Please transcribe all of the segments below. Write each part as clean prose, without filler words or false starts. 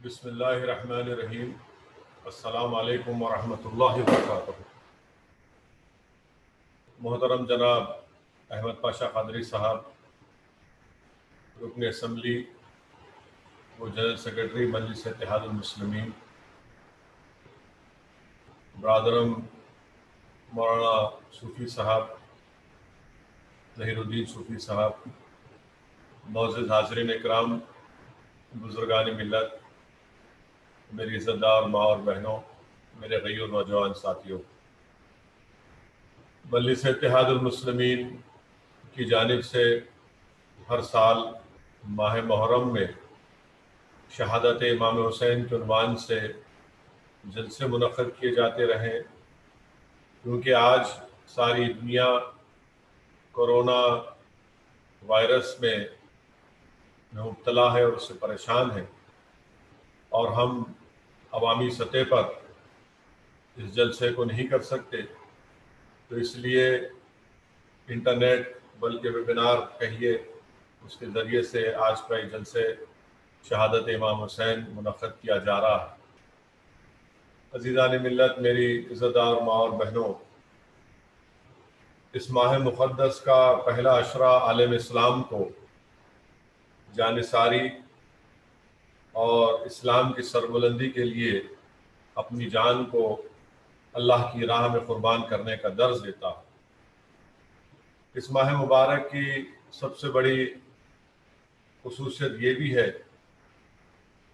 بسم اللہ الرحمن الرحیم۔ السلام علیکم ورحمۃ اللہ وبرکاتہ۔ محترم جناب احمد پاشا قادری صاحب، رکن اسمبلی و جنرل سیکرٹری مجلس اتحاد المسلمین، برادرم مولانا صوفی صاحب، ظہیر الدین صوفی صاحب، معزز حاضرین اکرام، بزرگان ملت، میری عزت دار ماں اور بہنوں، میرے غیر نوجوان ساتھیوں، مجلس اتحاد المسلمین کی جانب سے ہر سال ماہ محرم میں شہادت امام حسین کے عنوان سے جلسے منعقد کیے جاتے رہے، کیونکہ آج ساری دنیا کورونا وائرس میں مبتلا ہے اور اس سے پریشان ہے، اور ہم عوامی سطح پر اس جلسے کو نہیں کر سکتے، تو اس لیے انٹرنیٹ بلکہ ویبینار کہیے، اس کے ذریعے سے آج کا یہ جلسے شہادت امام حسین منعقد کیا جا رہا ہے۔ عزیزان ملت، میری عزت دار ماں اور بہنوں، اس ماہ مقدس کا پہلا عشرہ عالم اسلام کو جانثاری اور اسلام کی سربلندی کے لیے اپنی جان کو اللہ کی راہ میں قربان کرنے کا درس دیتا ہے۔ اس ماہ مبارک کی سب سے بڑی خصوصیت یہ بھی ہے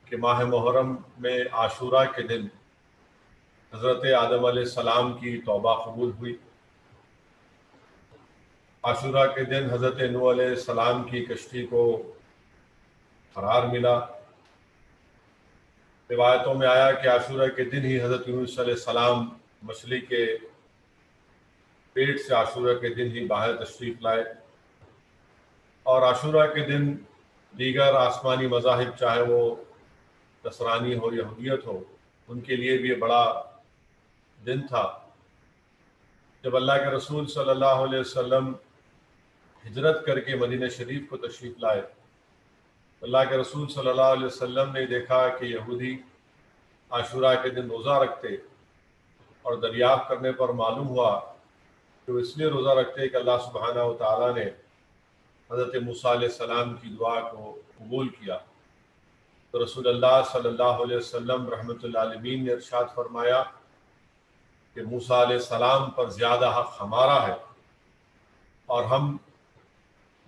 کہ ماہ محرم میں عاشورہ کے دن حضرت آدم علیہ السلام کی توبہ قبول ہوئی۔ عاشورہ کے دن حضرت نوح علیہ السلام کی کشتی کو قرار ملا۔ روایتوں میں آیا کہ عاشورہ کے دن ہی حضرت یونس علیہ السلام مچھلی کے پیٹ سے عاشورہ کے دن ہی باہر تشریف لائے، اور عاشورہ کے دن دیگر آسمانی مذاہب، چاہے وہ نصرانی ہو یا یہودیت ہو، ان کے لیے بھی یہ بڑا دن تھا۔ جب اللہ کے رسول صلی اللہ علیہ وسلم ہجرت کر کے مدینہ شریف کو تشریف لائے، اللہ کے رسول صلی اللہ علیہ وسلم نے دیکھا کہ یہودی عاشورہ کے دن روزہ رکھتے، اور دریافت کرنے پر معلوم ہوا کہ وہ اس لیے روزہ رکھتے کہ اللہ سبحانہ و تعالیٰ نے حضرت موسیٰ علیہ السلام کی دعا کو قبول کیا۔ تو رسول اللہ صلی اللہ علیہ وسلم رحمۃ اللہ علیہ نے ارشاد فرمایا کہ موسیٰ علیہ السلام پر زیادہ حق ہمارا ہے، اور ہم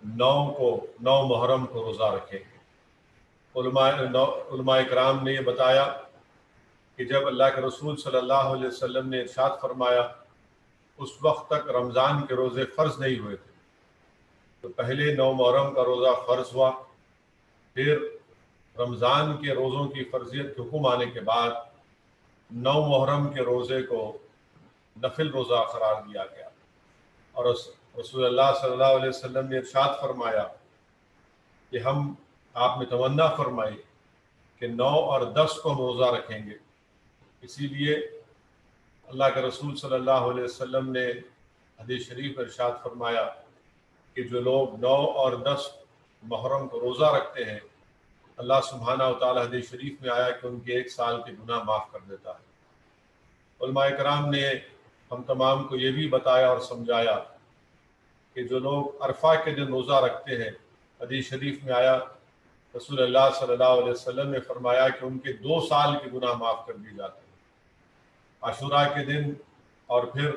9 محرم کو روزہ رکھیں گے۔ علماء اکرام نے یہ بتایا کہ جب اللہ کے رسول صلی اللہ علیہ وسلم نے ارشاد فرمایا، اس وقت تک رمضان کے روزے فرض نہیں ہوئے تھے، تو پہلے 9 محرم کا روزہ فرض ہوا، پھر رمضان کے روزوں کی فرضیت کے حکم آنے کے بعد 9 محرم کے روزے کو نفل روزہ قرار دیا گیا، اور رسول اللہ صلی اللہ علیہ وسلم نے ارشاد فرمایا کہ آپ نے تمنا فرمائی کہ 9 اور 10 کو ہم روزہ رکھیں گے۔ اسی لیے اللہ کے رسول صلی اللہ علیہ وسلم نے حدیث شریف میں ارشاد فرمایا کہ جو لوگ 9 اور 10 محرم کو روزہ رکھتے ہیں، اللہ سبحانہ و تعالیٰ حدیث شریف میں آیا کہ ان کے 1 سال کے گناہ معاف کر دیتا ہے۔ علماء کرام نے ہم تمام کو یہ بھی بتایا اور سمجھایا کہ جو لوگ عرفہ کے دن روزہ رکھتے ہیں، حدیث شریف میں آیا رسول اللہ صلی اللہ علیہ وسلم نے فرمایا کہ ان کے 2 سال کے گناہ معاف کر دیے جاتے ہیں۔ عاشورہ کے دن اور پھر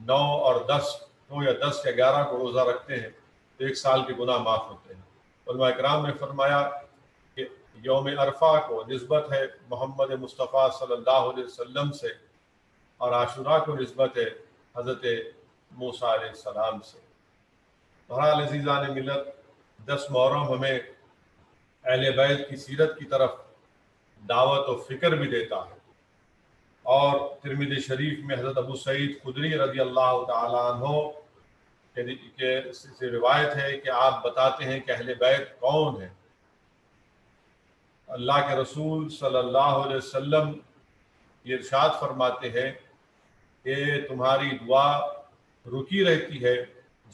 9 اور 10 کو یا 10 یا 11 کو روزہ رکھتے ہیں تو 1 سال کے گناہ معاف ہوتے ہیں۔ علماء کرام نے فرمایا کہ یوم عرفہ کو نسبت ہے محمد مصطفیٰ صلی اللہ علیہ وسلم سے، اور عاشورہ کو نسبت ہے حضرت موسیٰ علیہ السلام سے۔ بہرحال عزیزان ملت، 10 محرم ہمیں اہل بیت کی سیرت کی طرف دعوت و فکر بھی دیتا ہے، اور ترمذی شریف میں حضرت ابو سعید خدری رضی اللہ تعالیٰ عنہ کے سے روایت ہے کہ آپ بتاتے ہیں کہ اہل بیت کون ہیں۔ اللہ کے رسول صلی اللہ علیہ وسلم یہ ارشاد فرماتے ہیں کہ تمہاری دعا رکی رہتی ہے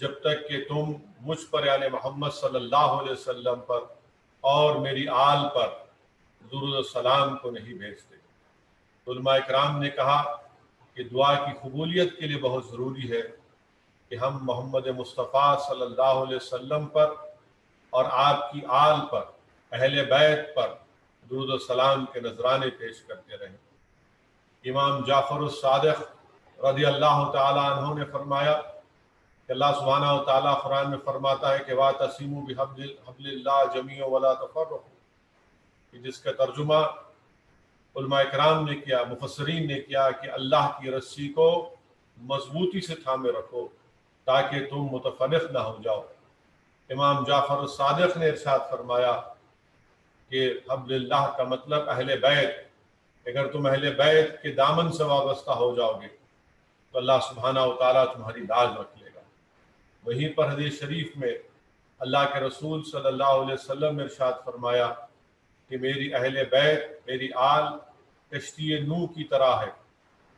جب تک کہ تم مجھ پر یعنی محمد صلی اللہ علیہ وسلم پر اور میری آل پر درود السلام کو نہیں بھیجتے۔ علماء کرام نے کہا کہ دعا کی قبولیت کے لیے بہت ضروری ہے کہ ہم محمد مصطفیٰ صلی اللہ علیہ وسلم پر اور آپ کی آل پر، اہل بیت پر درود السلام کے نذرانے پیش کرتے رہیں۔ امام جعفر الصادق رضی اللہ تعالی عنہ نے فرمایا کہ اللہ سبحانہ و تعالیٰ قرآن میں فرماتا ہے کہ وَاعْتَصِمُوا بِحَبْلِ اللَّهِ جَمِيعًا وَلَا تَفَرَّقُوا، جس کا ترجمہ علماء کرام نے کیا، مفسرین نے کیا کہ اللہ کی رسی کو مضبوطی سے تھامے رکھو تاکہ تم متفرق نہ ہو جاؤ۔ امام جعفر الصادق نے ارشاد فرمایا کہ حبل اللہ کا مطلب اہل بیت، اگر تم اہل بیت کے دامن سے وابستہ ہو جاؤ گے تو اللہ سبحانہ و تعالیٰ تمہاری لاج رکھ لے گا۔ وہیں پر حدیث شریف میں اللہ کے رسول صلی اللہ علیہ وسلم نے ارشاد فرمایا کہ میری اہل بیت، میری آل کشتی نوح کی طرح ہے،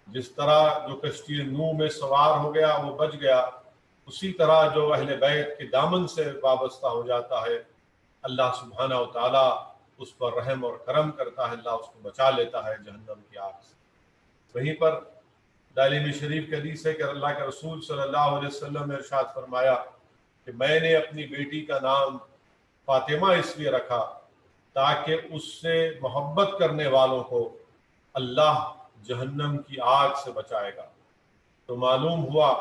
جس طرح جو کشتی نوح میں سوار ہو گیا وہ بچ گیا، اسی طرح جو اہل بیت کے دامن سے وابستہ ہو جاتا ہے اللہ سبحانہ و تعالیٰ اس پر رحم اور کرم کرتا ہے، اللہ اس کو بچا لیتا ہے جہنم کی آگ سے۔ وہیں پر دارمی شریف کے حدیث ہے کہ اللہ کے رسول صلی اللہ علیہ وسلم نے ارشاد فرمایا کہ میں نے اپنی بیٹی کا نام فاطمہ اس لیے رکھا تاکہ اس سے محبت کرنے والوں کو اللہ جہنم کی آگ سے بچائے گا۔ تو معلوم ہوا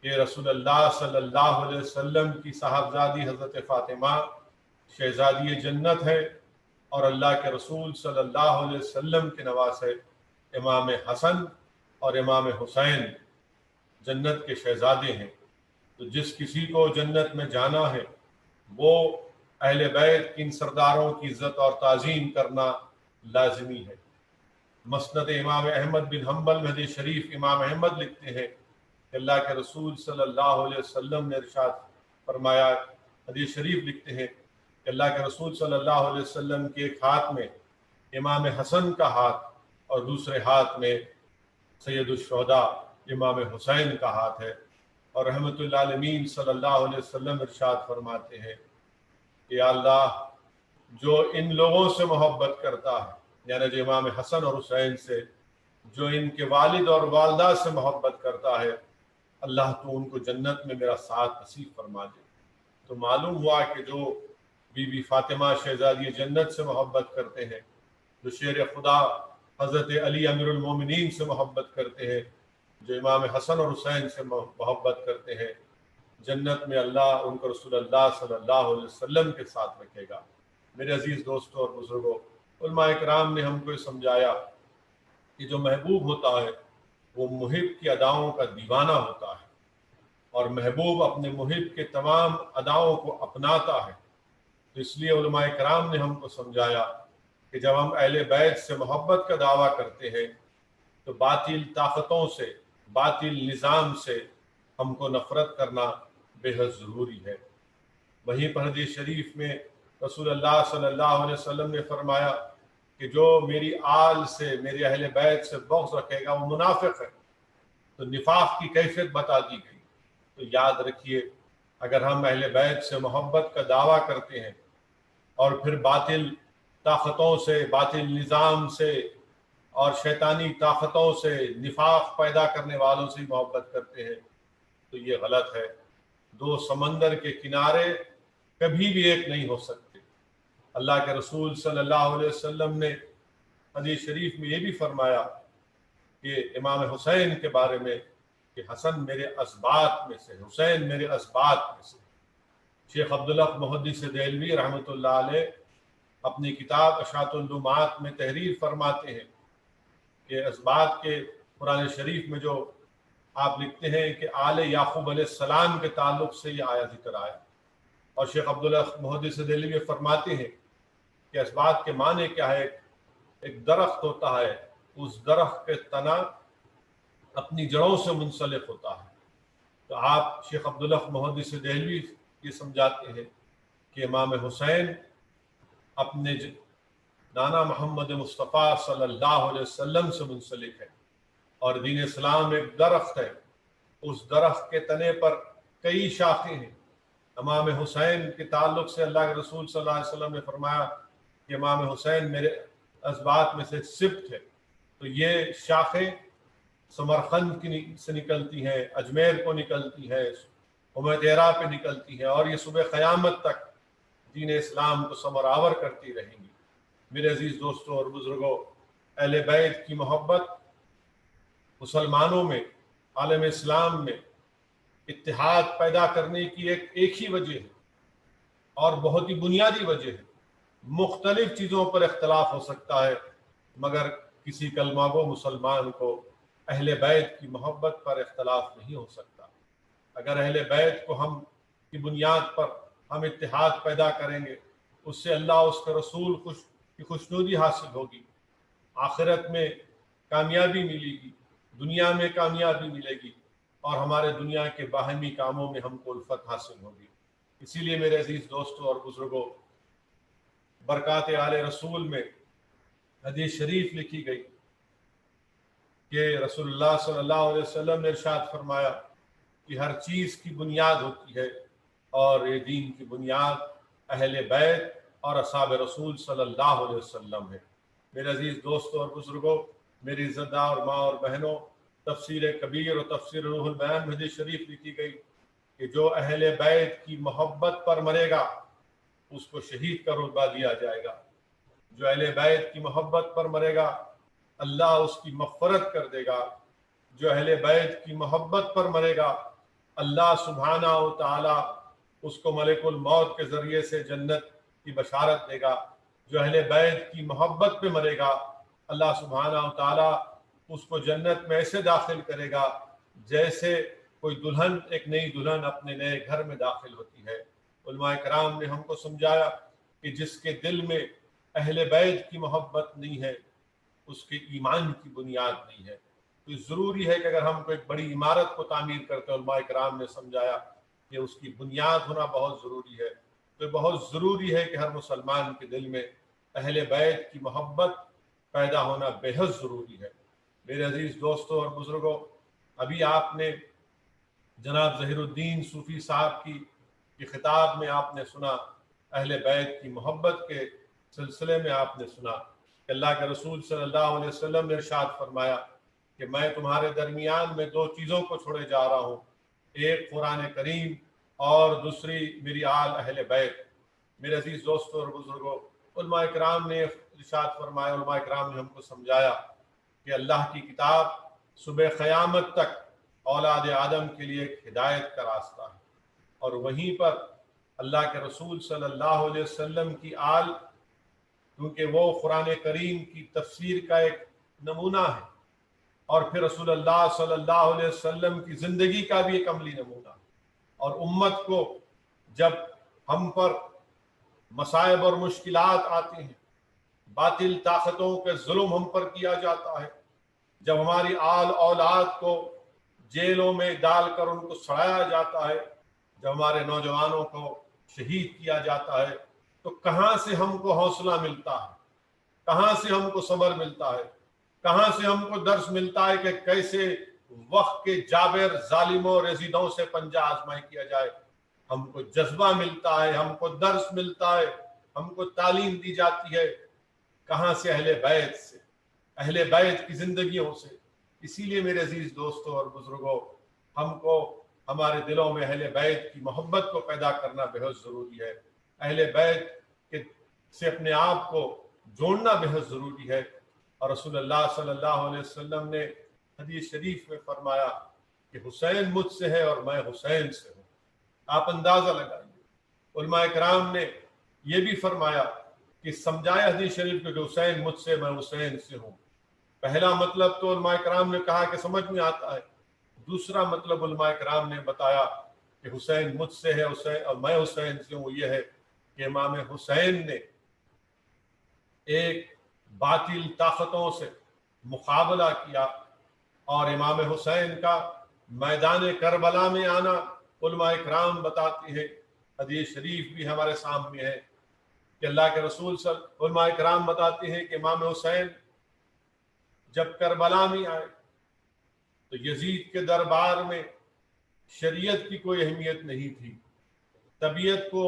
کہ رسول اللہ صلی اللہ علیہ وسلم کی صاحبزادی حضرت فاطمہ شہزادی جنت ہے، اور اللہ کے رسول صلی اللہ علیہ وسلم کے نواسے امام حسن اور امام حسین جنت کے شہزادے ہیں۔ تو جس کسی کو جنت میں جانا ہے وہ اہل بیت کی ان سرداروں کی عزت اور تعظیم کرنا لازمی ہے۔ مسند امام احمد بن حنبل میں حدیث شریف امام احمد لکھتے ہیں کہ اللہ کے رسول صلی اللہ علیہ وسلم نے ارشاد فرمایا، حدیث شریف لکھتے ہیں کہ اللہ کے رسول صلی اللہ علیہ وسلم کے ایک ہاتھ میں امام حسن کا ہاتھ اور دوسرے ہاتھ میں سید الشہداء امام حسین کا ہاتھ ہے، اور رحمت للعالمین صلی اللہ علیہ وسلم ارشاد فرماتے ہیں کہ یا اللہ جو ان لوگوں سے محبت کرتا ہے، یعنی جو امام حسن اور حسین سے، جو ان کے والد اور والدہ سے محبت کرتا ہے، اللہ تو ان کو جنت میں میرا ساتھ نصیب فرما دے۔ تو معلوم ہوا کہ جو بی بی فاطمہ شہزادی جنت سے محبت کرتے ہیں، جو شیر خدا حضرت علی امیر المومنین سے محبت کرتے ہیں، جو امام حسن اور حسین سے محبت کرتے ہیں، جنت میں اللہ ان کو رسول اللہ صلی اللہ علیہ وسلم کے ساتھ رکھے گا۔ میرے عزیز دوستوں اور بزرگوں، علماء کرام نے ہم کو یہ سمجھایا کہ جو محبوب ہوتا ہے وہ محب کی اداؤں کا دیوانہ ہوتا ہے، اور محبوب اپنے محب کے تمام اداؤں کو اپناتا ہے۔ تو اس لیے علماء کرام نے ہم کو سمجھایا کہ جب ہم اہل بیت سے محبت کا دعویٰ کرتے ہیں تو باطل طاقتوں سے، باطل نظام سے ہم کو نفرت کرنا بے حد ضروری ہے۔ وہیں پر حدیث شریف میں رسول اللہ صلی اللہ علیہ وسلم نے فرمایا کہ جو میری آل سے، میرے اہل بیت سے بغض رکھے گا وہ منافق ہے۔ تو نفاق کی کیفیت بتا دی گئی۔ تو یاد رکھیے، اگر ہم اہل بیت سے محبت کا دعویٰ کرتے ہیں اور پھر باطل طاقتوں سے، باطل نظام سے اور شیطانی طاقتوں سے، نفاق پیدا کرنے والوں سے محبت کرتے ہیں تو یہ غلط ہے۔ دو سمندر کے کنارے کبھی بھی ایک نہیں ہو سکتے۔ اللہ کے رسول صلی اللہ علیہ وسلم نے حدیث شریف میں یہ بھی فرمایا کہ امام حسین کے بارے میں کہ حسن میرے اسباط میں سے، حسین میرے اسباط میں سے۔ شیخ عبداللہ محدث دہلوی رحمۃ اللہ علیہ اپنی کتاب اشاعت اللمعات میں تحریر فرماتے ہیں کہ اسباط کے قرآن شریف میں جو آپ لکھتے ہیں کہ آل یعقوب علیہ السلام کے تعلق سے یہ آیا ذکر آیا، اور شیخ عبداللہ محدث دہلوی فرماتے ہیں کہ اسباط کے معنی کیا ہے؟ ایک درخت ہوتا ہے، اس درخت کے تنا اپنی جڑوں سے منسلک ہوتا ہے۔ تو آپ شیخ عبداللہ محدث دہلوی یہ سمجھاتے ہیں کہ امام حسین اپنے نانا محمد مصطفیٰ صلی اللہ علیہ وسلم سے منسلک ہے، اور دین اسلام ایک درخت ہے، اس درخت کے تنے پر کئی شاخیں ہیں۔ امام حسین کے تعلق سے اللہ کے رسول صلی اللہ علیہ وسلم نے فرمایا کہ امام حسین میرے اسباط میں سے سبت ہے، تو یہ شاخیں سمرقند سے نکلتی ہیں، اجمیر کو نکلتی ہیں، حمیدیرہ پہ نکلتی ہیں، اور یہ صبح قیامت تک دین اسلام کو ثمر آور کرتی رہیں گی۔ میرے عزیز دوستوں اور بزرگوں، اہل بیت کی محبت مسلمانوں میں، عالم اسلام میں اتحاد پیدا کرنے کی ایک ہی وجہ ہے، اور بہت ہی بنیادی وجہ ہے۔ مختلف چیزوں پر اختلاف ہو سکتا ہے، مگر کسی کلمہ گو مسلمان کو اہل بیت کی محبت پر اختلاف نہیں ہو سکتا۔ اگر اہل بیت کو ہم کی بنیاد پر ہم اتحاد پیدا کریں گے، اس سے اللہ، اس کے رسول کی خوشنودی حاصل ہوگی، آخرت میں کامیابی ملے گی، دنیا میں کامیابی ملے گی، اور ہمارے دنیا کے باہمی کاموں میں ہم کو الفت حاصل ہوگی۔ اسی لیے میرے عزیز دوستوں اور بزرگوں، برکات آل رسول میں حدیث شریف لکھی گئی کہ رسول اللہ صلی اللہ علیہ وسلم نے ارشاد فرمایا کہ ہر چیز کی بنیاد ہوتی ہے، اور یہ دین کی بنیاد اہل بیت اور اصحاب رسول صلی اللہ علیہ وسلم ہے۔ میرے عزیز دوستوں اور بزرگوں، میری عزتدار ماں اور بہنوں، تفسیر کبیر اور تفسیر روح البیان میں حدیث شریف لکھی گئی کہ جو اہل بیت کی محبت پر مرے گا اس کو شہید کا رتبہ دیا جائے گا۔ جو اہل بیت کی محبت پر مرے گا اللہ اس کی مغفرت کر دے گا۔ جو اہل بیت کی محبت پر مرے گا اللہ سبحانہ و تعالی اس کو ملک الموت کے ذریعے سے جنت کی بشارت دے گا۔ جو اہل بیت کی محبت پہ مرے گا اللہ سبحانہ و تعالی اس کو جنت میں ایسے داخل کرے گا جیسے کوئی دلہن، ایک نئی دلہن اپنے نئے گھر میں داخل ہوتی ہے۔ علماء کرام نے ہم کو سمجھایا کہ جس کے دل میں اہل بیت کی محبت نہیں ہے اس کے ایمان کی بنیاد نہیں ہے۔ تو ضروری ہے کہ اگر ہم کوئی بڑی عمارت کو تعمیر کرتے ہیں، علماء کرام نے سمجھایا کہ اس کی بنیاد ہونا بہت ضروری ہے۔ تو بہت ضروری ہے کہ ہر مسلمان کے دل میں اہل بیت کی محبت پیدا ہونا بے حد ضروری ہے۔ میرے عزیز دوستوں اور بزرگوں، ابھی آپ نے جناب ظہیر الدین صوفی صاحب کی خطاب میں آپ نے سنا، اہل بیت کی محبت کے سلسلے میں آپ نے سنا کہ اللہ کے رسول صلی اللہ علیہ وسلم نے ارشاد فرمایا کہ میں تمہارے درمیان میں دو چیزوں کو چھوڑے جا رہا ہوں، ایک قرآن کریم اور دوسری میری آل اہل بیت۔ میرے عزیز دوستوں اور بزرگوں، علماء کرام نے ارشاد فرمایا، علماء کرام نے ہم کو سمجھایا کہ اللہ کی کتاب صبح قیامت تک اولاد آدم کے لیے ایک ہدایت کا راستہ ہے، اور وہیں پر اللہ کے رسول صلی اللہ علیہ وسلم کی آل، کیونکہ وہ قرآن کریم کی تفسیر کا ایک نمونہ ہے، اور پھر رسول اللہ صلی اللہ علیہ وسلم کی زندگی کا بھی ایک عملی نمونہ ہے۔ اور امت کو جب ہم پر مصائب اور مشکلات آتی ہیں، باطل طاقتوں کے ظلم ہم پر کیا جاتا ہے، جب ہماری آل اولاد کو جیلوں میں ڈال کر ان کو سڑایا جاتا ہے، جب ہمارے نوجوانوں کو شہید کیا جاتا ہے، تو کہاں سے ہم کو حوصلہ ملتا ہے، کہاں سے ہم کو صبر ملتا ہے، کہاں سے ہم کو درس ملتا ہے کہ کیسے وقت کے جابر ظالموں رزیدوں سے پنجہ آزمائی کیا جائے۔ ہم کو جذبہ ملتا ہے، ہم کو درس ملتا ہے، ہم کو تعلیم دی جاتی ہے، کہاں سے؟ اہل بیت سے، اہل بیت کی زندگیوں سے۔ اسی لیے میرے عزیز دوستوں اور بزرگوں، ہم کو ہمارے دلوں میں اہل بیت کی محبت کو پیدا کرنا بہت ضروری ہے، اہل بیت سے اپنے آپ کو جوڑنا بہت ضروری ہے۔ اور رسول اللہ صلی اللہ علیہ وسلم نے حدیث شریف میں فرمایا کہ حسین مجھ سے ہے اور میں حسین سے ہوں۔ آپ اندازہ لگائیے، علماء کرام نے یہ بھی فرمایا کہ سمجھایا حدیث شریف کہ حسین مجھ سے، میں حسین سے ہوں۔ پہلا مطلب تو علماء کرام نے کہا کہ سمجھ میں آتا ہے، دوسرا مطلب علماء کرام نے بتایا کہ حسین مجھ سے ہے حسین اور میں حسین سے ہوں، یہ ہے کہ امام حسین نے ایک باطل طاقتوں سے مقابلہ کیا، اور امام حسین کا میدان کربلا میں آنا علماء کرام بتاتے ہیں، حدیث شریف بھی ہمارے سامنے ہے کہ اللہ کے رسول علماء کرام بتاتے ہیں کہ امام حسین جب کربلا میں آئے تو یزید کے دربار میں شریعت کی کوئی اہمیت نہیں تھی، طبیعت کو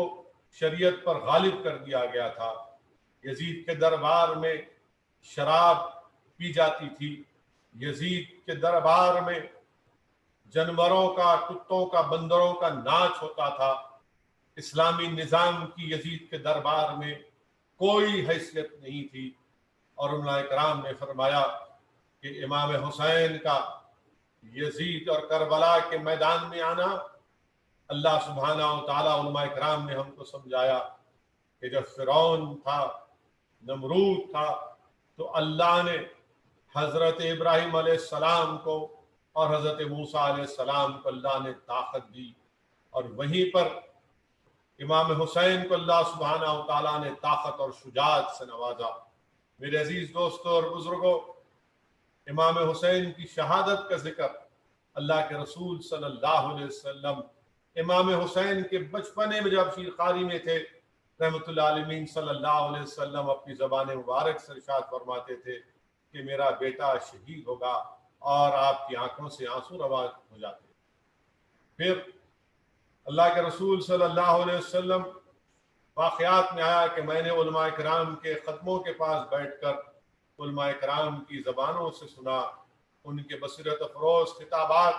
شریعت پر غالب کر دیا گیا تھا۔ یزید کے دربار میں شراب پی جاتی تھی، یزید کے دربار میں جانوروں کا، کتوں کا، بندروں کا ناچ ہوتا تھا۔ اسلامی نظام کی یزید کے دربار میں کوئی حیثیت نہیں تھی، اور علماء کرام نے فرمایا کہ امام حسین کا یزید اور کربلا کے میدان میں آنا، اللہ سبحانہ و تعالیٰ، علماء کرام نے ہم کو سمجھایا کہ جب فرعون تھا، نمرود تھا، تو اللہ نے حضرت ابراہیم علیہ السلام کو اور حضرت موسیٰ علیہ السلام کو اللہ نے طاقت دی، اور وہیں پر امام حسین کو اللہ سبحانہ و تعالیٰ نے طاقت اور شجاعت سے نوازا۔ میرے عزیز دوستوں اور بزرگوں، امام حسین کی شہادت کا ذکر اللہ کے رسول صلی اللہ علیہ وسلم امام حسین کے بچپنے میں جب شیر قاری میں تھے، رحمت اللہ علیہ صلی اللہ علیہ وسلم اپنی زبان مبارک سے ارشاد فرماتے تھے کہ میرا بیٹا شہید ہوگا، اور آپ کی آنکھوں سے آنسو روا ہو جاتے۔ پھر اللہ کے رسول صلی اللہ علیہ وسلم واقعات میں آیا کہ میں نے علماء کرام کے ختموں کے پاس بیٹھ کر علماء کرام کی زبانوں سے سنا، ان کے بصیرت افروز خطابات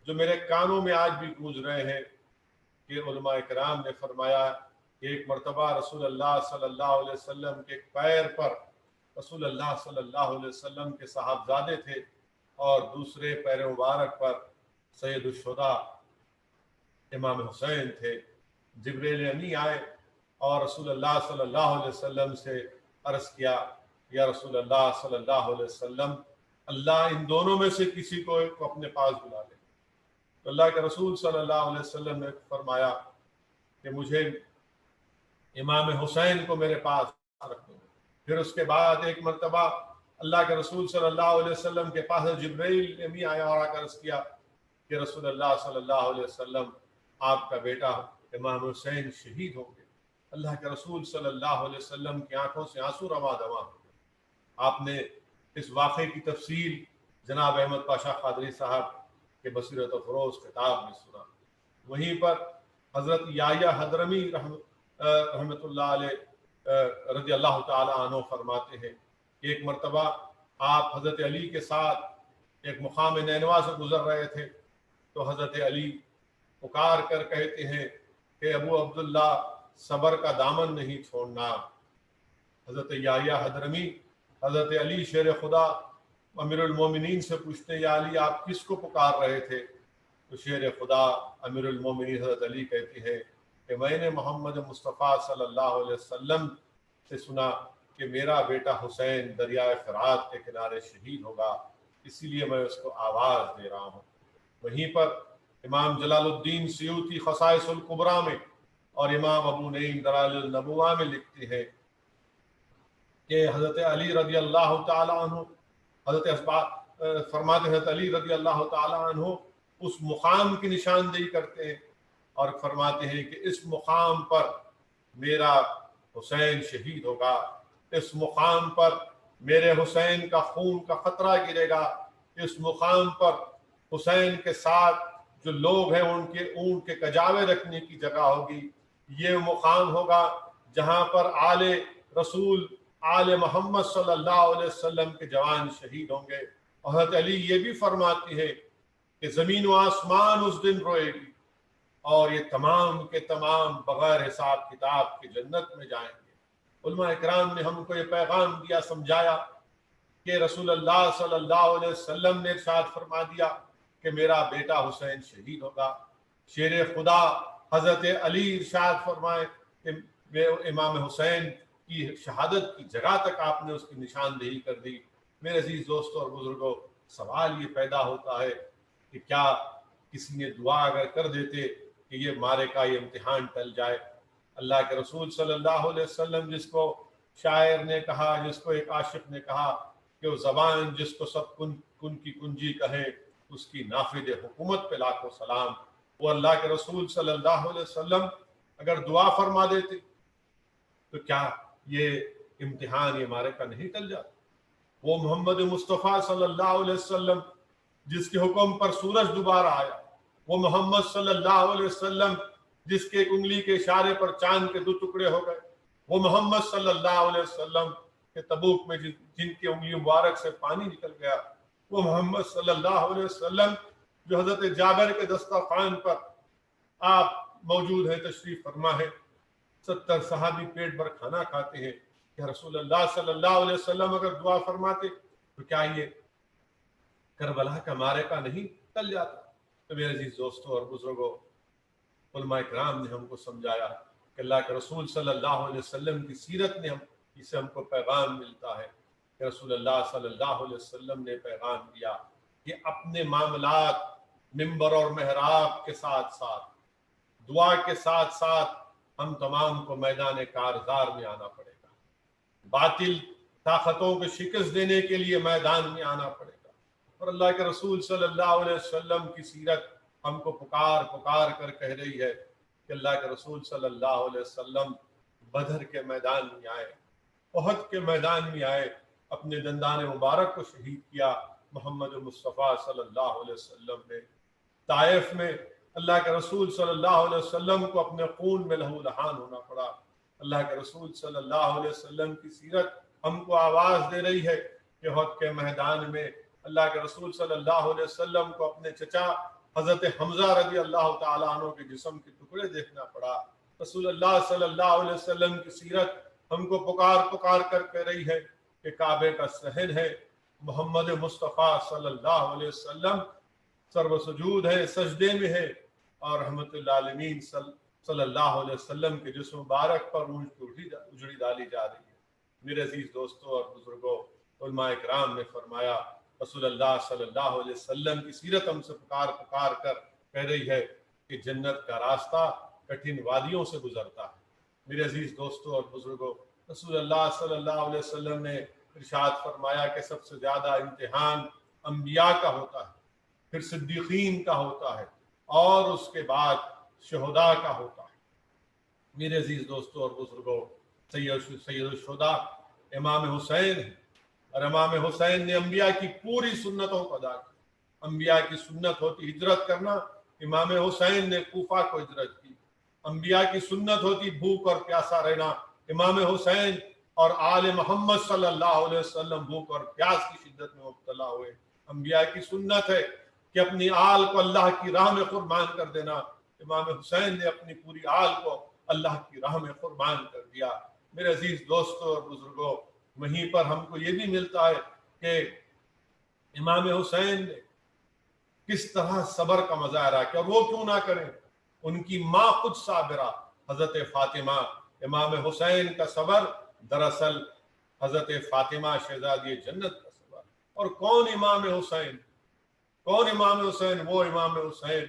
جو میرے کانوں میں آج بھی گونج رہے ہیں، کہ علماء کرام نے فرمایا کہ ایک مرتبہ رسول اللہ صلی اللہ علیہ وسلم کے پیر پر رسول اللہ صلی اللہ علیہ وسلم کے صاحبزادے تھے، اور دوسرے پیر مبارک پر سید الشہداء امام حسین تھے۔ جبریل امی آئے اور رسول اللہ صلی اللہ علیہ وسلم سے عرض کیا، یا رسول اللہ صلی اللہ علیہ وسلم، اللہ ان دونوں میں سے کسی کو اپنے پاس بلا لے۔ تو اللہ کے رسول صلی اللہ علیہ وسلم نے فرمایا کہ مجھے امام حسین کو میرے پاس رکھ دو۔ پھر اس کے بعد ایک مرتبہ اللہ کے رسول صلی اللہ علیہ وسلم کے پاس جبرائیل امی آیا اور آ کر عرض کیا کہ رسول اللہ صلی اللہ علیہ وسلم، آپ کا بیٹا امام حسین شہید ہوں گے۔ اللہ کے رسول صلی اللہ علیہ وسلم کی آنکھوں سے آنسو رواں ہو گئے۔ آپ نے اس واقعے کی تفصیل جناب احمد پاشا قادری صاحب کے بصیرت افروز خطاب میں سنا۔ وہیں پر حضرت یحییٰ حضرمی رحمۃ اللہ علیہ رضی اللہ تعالی عنہ فرماتے ہیں کہ ایک مرتبہ آپ حضرت علی کے ساتھ ایک مقام نینوا سے گزر رہے تھے، تو حضرت علی پکار کر کہتے ہیں کہ ابو عبداللہ، صبر کا دامن نہیں چھوڑنا۔ حضرت یحییٰ حضرمی حضرت علی شیر خدا امیر المومنین سے پوچھتے ہیں، یا علی آپ کس کو پکار رہے تھے؟ تو شیر خدا امیر المومنین حضرت علی کہتے ہیں کہ میں نے محمد مصطفیٰ صلی اللہ علیہ وسلم سے سنا کہ میرا بیٹا حسین دریائے فرات کے کنارے شہید ہوگا، اسی لیے میں اس کو آواز دے رہا ہوں۔ وہیں پر امام جلال الدین سیوطی خصائص الکبریٰ میں اور امام ابو نعیم دلائل النبوہ میں لکھتے ہیں کہ حضرت علی رضی اللہ تعالی عنہ فرماتے حضرت علی رضی اللہ تعالی عنہ اس مقام کی نشاندہی کرتے ہیں اور فرماتے ہیں کہ اس مقام پر میرا حسین شہید ہوگا، اس مقام پر میرے حسین کا خون کا قطرہ گرے گا، اس مقام پر حسین کے ساتھ جو لوگ ہیں ان کے اونٹ کے کجاوے رکھنے کی جگہ ہوگی۔ یہ مقام ہوگا جہاں پر آل رسول آل محمد صلی اللہ علیہ وسلم کے جوان شہید ہوں گے۔ اور حضرت علی یہ بھی فرماتی ہے کہ زمین و آسمان اس دن روئے گی، اور یہ تمام کے تمام بغیر حساب کتاب کی جنت میں جائیں گے۔ علماء اکرام نے ہم کو یہ پیغام دیا، سمجھایا کہ رسول اللہ صلی اللہ علیہ وسلم نے ارشاد فرما دیا کہ میرا بیٹا حسین شہید ہوگا۔ شیر خدا حضرت علی ارشاد فرمائے کہ امام حسین کی شہادت کی جگہ تک آپ نے اس کی نشاندہی کر دی۔ میرے عزیز دوستوں اور بزرگوں، سوال یہ پیدا ہوتا ہے کہ کیا کسی نے دعا اگر کر دیتے کہ یہ مارے کا یہ امتحان ٹل جائے؟ اللہ کے رسول صلی اللہ علیہ وسلم جس کو شاعر نے کہا، جس کو ایک عاشق نے کہا کہ وہ زبان جس کو سب کن کی کنجی کہیں، اس کی نافذ حکومت پہ لاکھوں سلام۔ وہ اللہ کے رسول صلی اللہ علیہ وسلم اگر دعا فرما دیتے تو کیا یہ امتحان یہ مارے کا نہیں ٹل جاتا؟ وہ محمد مصطفیٰ صلی اللہ علیہ وسلم جس کے حکم پر سورج دوبارہ آیا، وہ محمد صلی اللہ علیہ وسلم جس کے ایک انگلی کے اشارے پر چاند کے 2 ٹکڑے ہو گئے، وہ محمد صلی اللہ علیہ وسلم کے تبوک میں جن کی انگلی مبارک سے پانی نکل گیا، وہ محمد صلی اللہ علیہ وسلم جو حضرت جابر کے دسترخوان پر آپ موجود ہیں، تشریف فرما ہے، 70 صحابی پیٹ بھر کھانا کھاتے ہیں کہ رسول اللہ صلی اللہ علیہ وسلم اگر دعا فرماتے تو کیا یہ کربلا کا معرکہ نہیں ٹل جاتا؟ تو میرے عزیز دوستوں اور بزرگوں، علماء کرام نے ہم کو سمجھایا کہ اللہ کے رسول صلی اللہ علیہ وسلم کی سیرت نے اسے ہم کو پیغام ملتا ہے کہ رسول اللہ صلی اللہ علیہ وسلم نے پیغام دیا کہ اپنے معاملات منبر اور محراب کے ساتھ ساتھ، دعا کے ساتھ ساتھ ہم تمام کو میدان کارزار میں آنا پڑے گا، باطل طاقتوں کو شکست دینے کے لیے میدان میں آنا پڑے گا۔ اور اللہ کے رسول صلی اللہ علیہ وسلم کی سیرت ہم کو پکار پکار کر کہہ رہی ہے کہ اللہ کے رسول صلی اللہ علیہ وسلم بدر کے میدان میں آئے، احد کے میدان میں آئے، اپنے دندان مبارک کو شہید کیا محمد مصطفیٰ صلی اللہ علیہ وسلم نے۔ طائف میں اللہ کے رسول صلی اللہ علیہ وسلم کو اپنے خون میں لہو لہان ہونا پڑا۔ اللہ کے رسول صلی اللہ علیہ وسلم کی سیرت ہم کو آواز دے رہی ہے کہ احد کے میدان میں اللہ کے رسول صلی اللہ علیہ وسلم کو اپنے چچا حضرت حمزہ رضی اللہ تعالیٰ عنہ کے جسم کے ٹکڑے دیکھنا پڑا۔ رسول اللہ صلی اللہ علیہ وسلم کی سیرت ہم کو پکار پکار کر کہہ رہی ہے کہ کعبے کا صحن ہے، محمد مصطفیٰ صلی اللہ علیہ وسلم سرو سجود ہے، سجدے میں ہے، اور رحمت العالمین صلی اللہ علیہ وسلم کے جسم مبارک پر اجڑی ڈالی جا رہی ہے۔ میرے عزیز دوستوں اور بزرگوں، علماء کرام نے فرمایا رسول اللہ صلی اللہ علیہ وسلم کی سیرت ہم سے پکار پکار کر کہہ رہی ہے کہ جنت کا راستہ کٹھن وادیوں سے گزرتا ہے۔ میرے عزیز دوستوں اور بزرگوں، رسول اللہ صلی اللہ علیہ وسلم نے ارشاد فرمایا کہ سب سے زیادہ امتحان انبیاء کا ہوتا ہے، پھر صدیقین کا ہوتا ہے، اور اس کے بعد شہداء کا ہوتا ہے۔ میرے عزیز دوستوں اور بزرگوں، سید الشہداء امام حسین ہے، اور امام حسین نے انبیاء کی پوری سنتوں کو ادا کیا۔ انبیاء کی سنت ہوتی ہجرت کرنا، امام حسین نے کوفہ کو ہجرت کی۔ انبیاء کی سنت ہوتی بھوک اور پیاسا رہنا، امام حسین اور آل محمد صلی اللہ علیہ وسلم بھوک اور پیاس کی شدت میں مبتلا ہوئے۔ انبیاء کی سنت ہے کہ اپنی آل کو اللہ کی راہ میں قربان کر دینا، امام حسین نے اپنی پوری آل کو اللہ کی راہ میں قربان کر دیا۔ میرے عزیز دوستوں اور بزرگوں، وہیں پر ہم کو یہ بھی ملتا ہے کہ امام حسین نے کس طرح صبر کا مظاہرہ کیا، اور وہ کیوں نہ کریں، ان کی ماں خود صابرہ حضرت فاطمہ۔ امام حسین کا صبر دراصل حضرت فاطمہ شہزادی جنت کا صبر۔ اور کون امام حسین؟ کون امام حسین؟ وہ امام حسین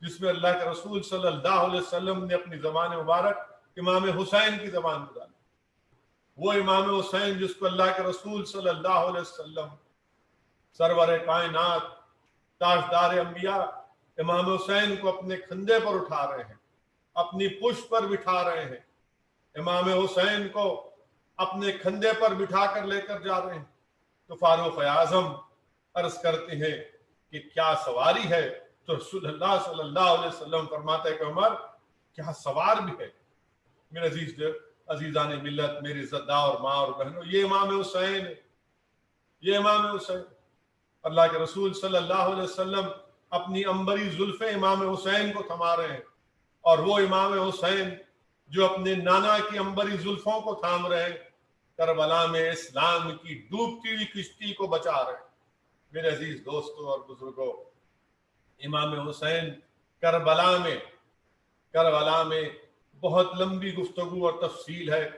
جس میں اللہ کے رسول صلی اللہ علیہ وسلم نے اپنی زبان مبارک امام حسین کی زبان میں ڈالی۔ وہ امام حسین جس کو اللہ کے رسول صلی اللہ علیہ وسلم سرور کائنات تاجدار انبیاء امام حسین کو اپنے کندھے پر اٹھا رہے ہیں، اپنی پشت پر بٹھا رہے ہیں، امام حسین کو اپنے کندھے پر بٹھا کر لے کر جا رہے ہیں۔ تو فاروق اعظم عرض کرتے ہیں کہ کیا سواری ہے؟ تو رسول اللہ صلی اللہ علیہ وسلم فرماتے ہیں کہ عمر کیا سوار بھی ہے۔ میرے عزیزان ملت، میری عزتدار اور ماں اور بہنوں، یہ امام حسین ہے، یہ امام حسین۔ اللہ کے رسول صلی اللہ علیہ وسلم اپنی عنبری زلفیں امام حسین کو تھما رہے ہیں، اور وہ امام حسین جو اپنے نانا کی عنبری زلفوں کو تھام رہے ہیں، کربلا میں اسلام کی ڈوبتی ہوئی کشتی کو بچا رہے ہیں۔ میرے عزیز دوستوں اور بزرگوں، امام حسین کربلا میں بہت لمبی گفتگو اور تفصیل ہے۔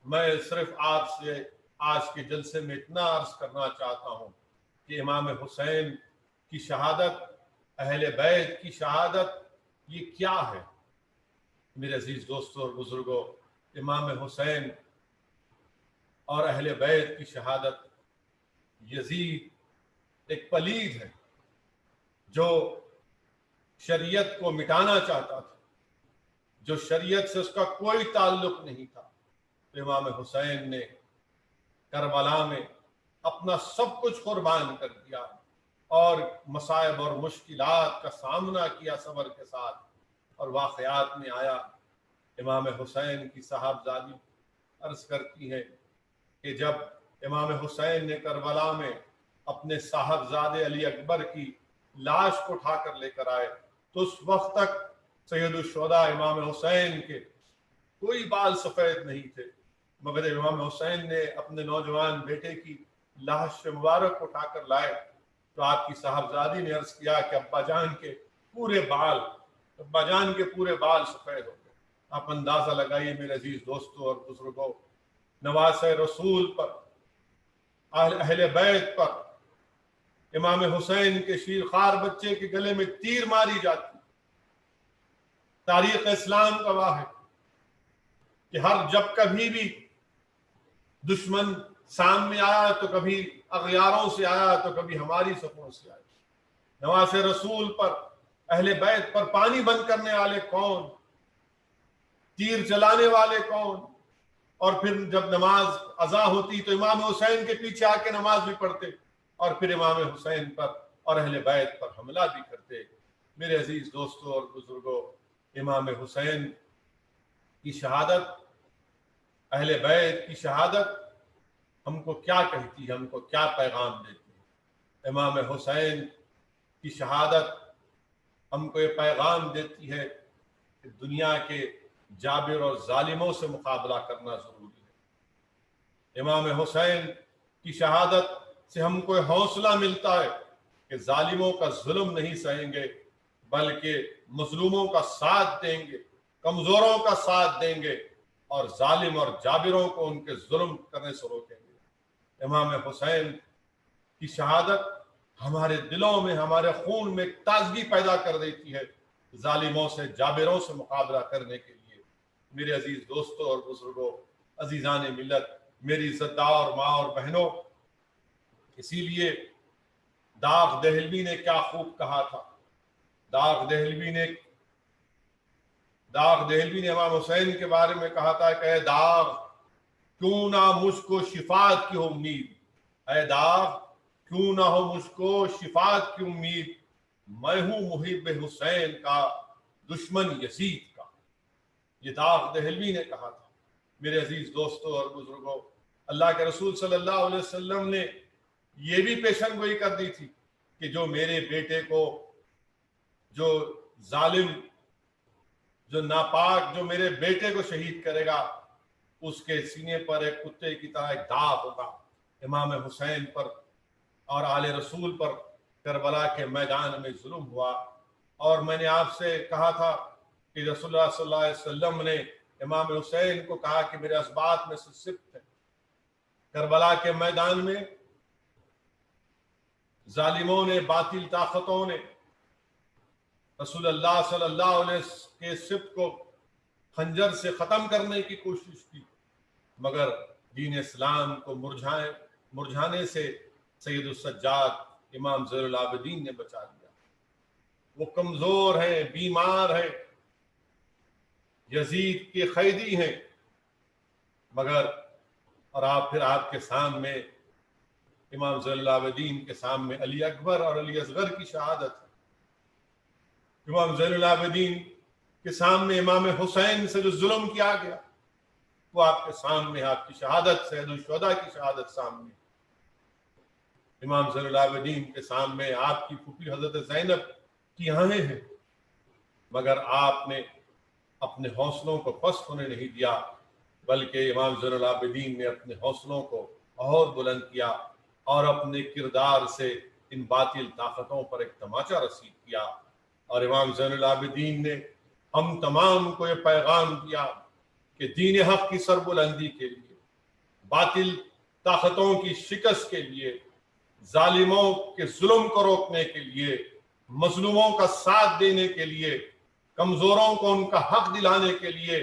میں صرف آج کے جلسے میں اتنا عرض کرنا چاہتا ہوں کہ امام حسین کی شہادت، اہل بیت کی شہادت، یہ کیا ہے؟ میرے عزیز دوستوں اور بزرگوں، امام حسین اور اہل بیت کی شہادت، یزید ایک پلید ہے جو شریعت کو مٹانا چاہتا تھا، جو شریعت سے اس کا کوئی تعلق نہیں تھا۔ تو امام حسین نے کربلا میں اپنا سب کچھ قربان کر دیا، اور مصائب اور مشکلات کا سامنا کیا صبر کے ساتھ۔ اور واقعات میں آیا امام حسین کی صاحبزادی عرض کرتی ہیں کہ جب امام حسین نے کربلا میں اپنے صاحبزادے علی اکبر کی لاش کو اٹھا کر لے کر آئے تو اس وقت تک سید الشہداء امام حسین کے کوئی بال سفید نہیں تھے، مگر امام حسین نے اپنے نوجوان بیٹے کی لاش مبارک اٹھا کر لائے تو آپ کی صاحبزادی نے عرض کیا کہ ابا جان کے پورے بال سفید ہو گئے۔ آپ اندازہ لگائیے میرے عزیز دوستوں اور بزرگوں، نواز رسول پر، اہل بیت پر امام حسین کے شیرخوار بچے کے گلے میں تیر ماری جاتی۔ تاریخ اسلام گواہ ہے کہ جب کبھی بھی دشمن سامنے آیا تو کبھی اغیاروں سے آیا تو کبھی ہماری صفوں سے آیا۔ نواز رسول پر، اہل بیت پر پانی بند کرنے والے کون، تیر چلانے والے کون، اور پھر جب نماز اذا ہوتی تو امام حسین کے پیچھے آ کے نماز بھی پڑھتے اور پھر امام حسین پر اور اہل بیت پر حملہ بھی کرتے۔ میرے عزیز دوستوں اور بزرگوں، امام حسین کی شہادت، اہل بیت کی شہادت ہم کو کیا کہتی ہے، ہم کو کیا پیغام دیتی ہے؟ امام حسین کی شہادت ہم کو یہ پیغام دیتی ہے کہ دنیا کے جابر اور ظالموں سے مقابلہ کرنا ضروری ہے۔ امام حسین کی شہادت سے ہم کو حوصلہ ملتا ہے کہ ظالموں کا ظلم نہیں سہیں گے بلکہ مظلوموں کا ساتھ دیں گے، کمزوروں کا ساتھ دیں گے اور ظالم اور جابروں کو ان کے ظلم کرنے سے روکیں گے۔ امام حسین کی شہادت ہمارے دلوں میں، ہمارے خون میں تازگی پیدا کر دیتی ہے ظالموں سے، جابروں سے مقابلہ کرنے کے لیے۔ میرے عزیز دوستوں اور بزرگوں، عزیزان ملت، میری عزتدار ماں اور بہنوں، اسی لیے داغ دہلوی نے کیا خوب کہا تھا۔ داغ دہلوی نے امام حسین کے بارے میں کہا تھا کہ اے داغ کیوں نہ مجھ کو شفاعت کی امید، اے داغ کیوں نہ ہو مجھ کو شفاعت کی امید، میں ہوں محب حسین کا، دشمن یزید کا۔ یہ داغ دہلوی نے کہا تھا۔ میرے عزیز دوستوں اور بزرگوں، اللہ کے رسول صلی اللہ علیہ وسلم نے یہ بھی پیشن گوئی کر دی تھی کہ جو میرے بیٹے کو، جو ظالم، جو ناپاک، جو میرے بیٹے کو شہید کرے گا اس کے سینے پر ایک کتے کی طرح ایک داغ ہوگا۔ امام حسین پر اور آل رسول پر کربلا کے میدان میں ظلم ہوا، اور میں نے آپ سے کہا تھا کہ رسول اللہ صلی اللہ علیہ وسلم نے امام حسین کو کہا کہ میرے اسباط میں سے صفت ہے۔ کربلا کے میدان میں ظالموں نے، باطل طاقتوں نے رسول اللہ صلی اللہ علیہ وسلم کے صفت کو خنجر سے ختم کرنے کی کوشش کی، مگر دین اسلام کو مرجھانے سے سید السجاد امام زین العابدین نے بچا لیا۔ وہ کمزور ہیں، بیمار ہیں، یزید کے قیدی ہیں، مگر اور آپ کے سامنے امام زین العابدین کے سامنے علی اکبر اور علی اصغر کی شہادت ہے۔ امام زین العابدین کے سامنے امام حسین سے جو ظلم کیا گیا وہ آپ کے سامنے، آپ کی شہادت، سید الشہداء کی شہادت سامنے۔ امام زین العابدین کے سامنے آپ کی پھوپھی حضرت زینب کی آہیں ہیں، مگر آپ نے اپنے حوصلوں کو پست ہونے نہیں دیا، بلکہ امام زین العابدین نے اپنے حوصلوں کو اور بلند کیا اور اپنے کردار سے ان باطل طاقتوں پر ایک تماچا رسید کیا۔ اور امام زین العابدین نے ہم تمام کو یہ پیغام دیا کہ دین حق کی سربلندی کے لیے، باطل طاقتوں کی شکست کے لیے، ظالموں کے ظلم کو روکنے کے لیے، مظلوموں کا ساتھ دینے کے لیے، کمزوروں کو ان کا حق دلانے کے لیے،